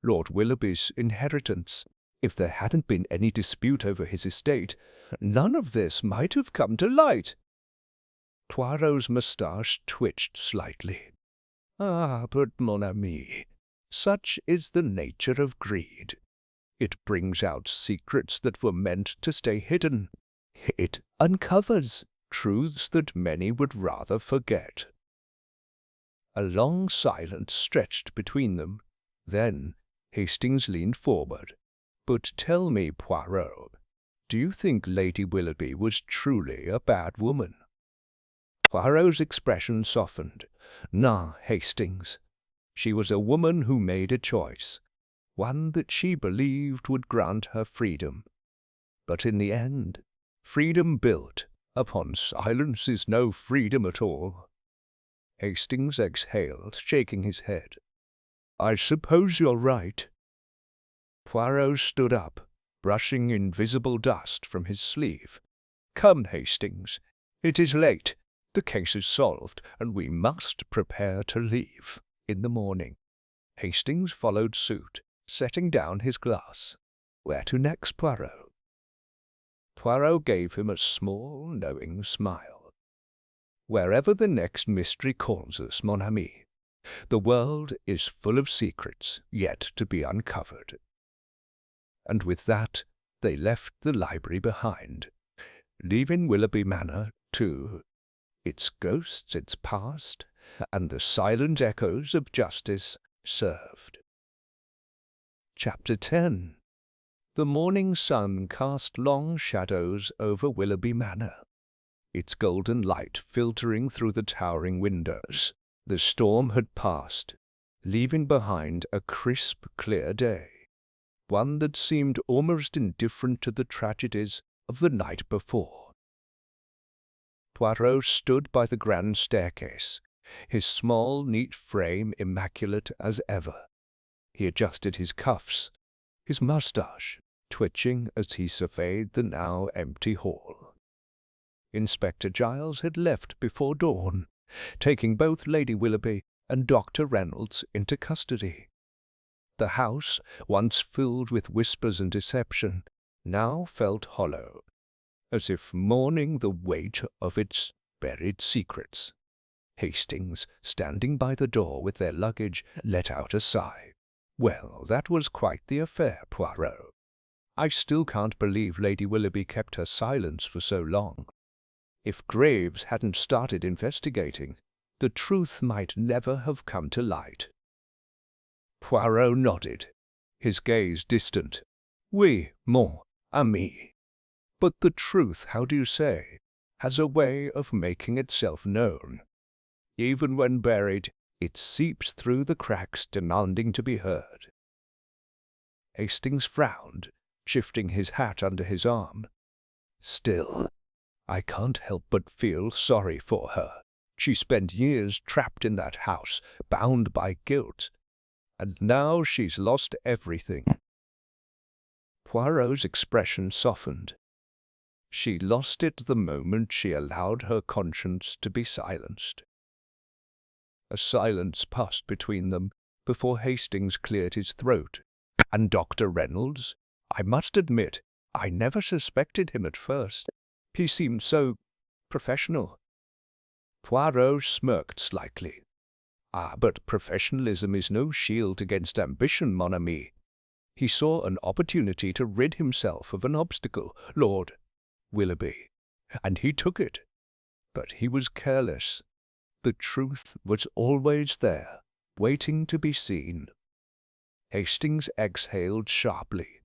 Lord Willoughby's inheritance. If there hadn't been any dispute over his estate, none of this might have come to light. Poirot's moustache twitched slightly. Ah, but mon ami, such is the nature of greed. It brings out secrets that were meant to stay hidden. It uncovers truths that many would rather forget. A long silence stretched between them. Then Hastings leaned forward. "But tell me, Poirot, do you think Lady Willoughby was truly a bad woman?" Poirot's expression softened. "Nah, Hastings. She was a woman who made a choice, one that she believed would grant her freedom. But in the end, freedom built upon silence is no freedom at all." Hastings exhaled, shaking his head. "I suppose you're right." Poirot stood up, brushing invisible dust from his sleeve. "Come, Hastings. It is late. The case is solved, and we must prepare to leave in the morning." Hastings followed suit, setting down his glass. "Where to next, Poirot?" Poirot gave him a small, knowing smile. "Wherever the next mystery calls us, mon ami. The world is full of secrets yet to be uncovered." And with that they left the library behind, leaving Willoughby Manor too, its ghosts, its past, and the silent echoes of justice served. Chapter 10. The morning sun cast long shadows over Willoughby Manor, its golden light filtering through the towering windows. The storm had passed, leaving behind a crisp, clear day, one that seemed almost indifferent to the tragedies of the night before. Poirot stood by the grand staircase, his small, neat frame immaculate as ever. He adjusted his cuffs, his moustache twitching as he surveyed the now empty hall. Inspector Giles had left before dawn, taking both Lady Willoughby and Dr. Reynolds into custody. The house, once filled with whispers and deception, now felt hollow, as if mourning the weight of its buried secrets. Hastings, standing by the door with their luggage, let out a sigh. "Well, that was quite the affair, Poirot. I still can't believe Lady Willoughby kept her silence for so long. If Graves hadn't started investigating, the truth might never have come to light." Poirot nodded, his gaze distant. "Oui, mon ami. But the truth, how do you say, has a way of making itself known. Even when buried, it seeps through the cracks, demanding to be heard." Hastings frowned, shifting his hat under his arm. "Still, I can't help but feel sorry for her. She spent years trapped in that house, bound by guilt, and now she's lost everything." Poirot's expression softened. "She lost it the moment she allowed her conscience to be silenced." A silence passed between them before Hastings cleared his throat. "And Dr. Reynolds? I must admit, I never suspected him at first. He seemed so professional." Poirot smirked slightly. "Ah, but professionalism is no shield against ambition, mon ami. He saw an opportunity to rid himself of an obstacle, Lord Willoughby, and he took it. But he was careless. The truth was always there, waiting to be seen." Hastings exhaled sharply.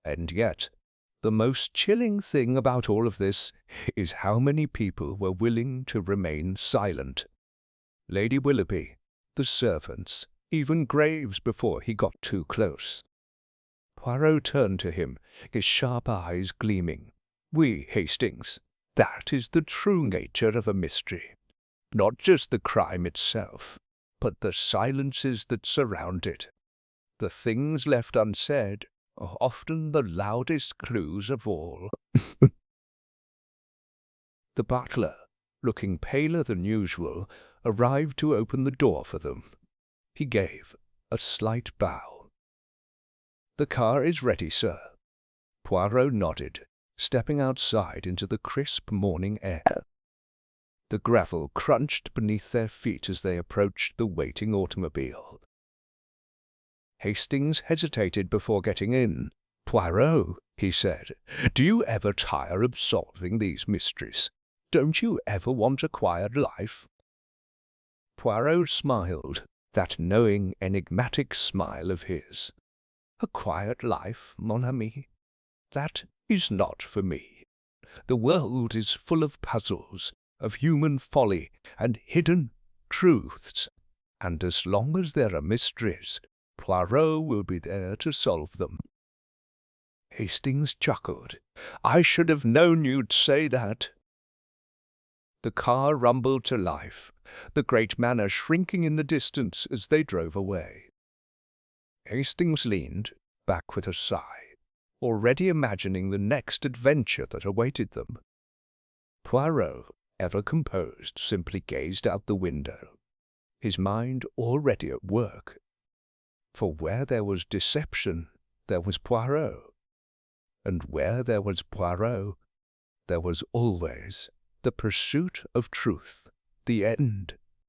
"And yet, the most chilling thing about all of this is how many people were willing to remain silent. Lady Willoughby, the servants, even Graves before he got too close." Poirot turned to him, his sharp eyes gleaming. "Oui, Hastings, that is the true nature of a mystery. Not just the crime itself, but the silences that surround it. The things left unsaid are often the loudest clues of all." The butler, looking paler than usual, arrived to open the door for them. He gave a slight bow. "The car is ready, sir." Poirot nodded, stepping outside into the crisp morning air. The gravel crunched beneath their feet as they approached the waiting automobile. Hastings hesitated before getting in. "Poirot," he said, "do you ever tire of solving these mysteries? Don't you ever want a quiet life?" Poirot smiled, that knowing, enigmatic smile of his. "A quiet life, mon ami? That is not for me. The world is full of puzzles, of human folly and hidden truths, and as long as there are mysteries, Poirot will be there to solve them." Hastings chuckled. "I should have known you'd say that." The car rumbled to life, the great Manor shrinking in the distance as they drove away. Hastings leaned back with a sigh, already imagining the next adventure that awaited them. Poirot, ever composed, simply gazed out the window, his mind already at work. For where there was deception, there was Poirot. And where there was Poirot, there was always the pursuit of truth, the end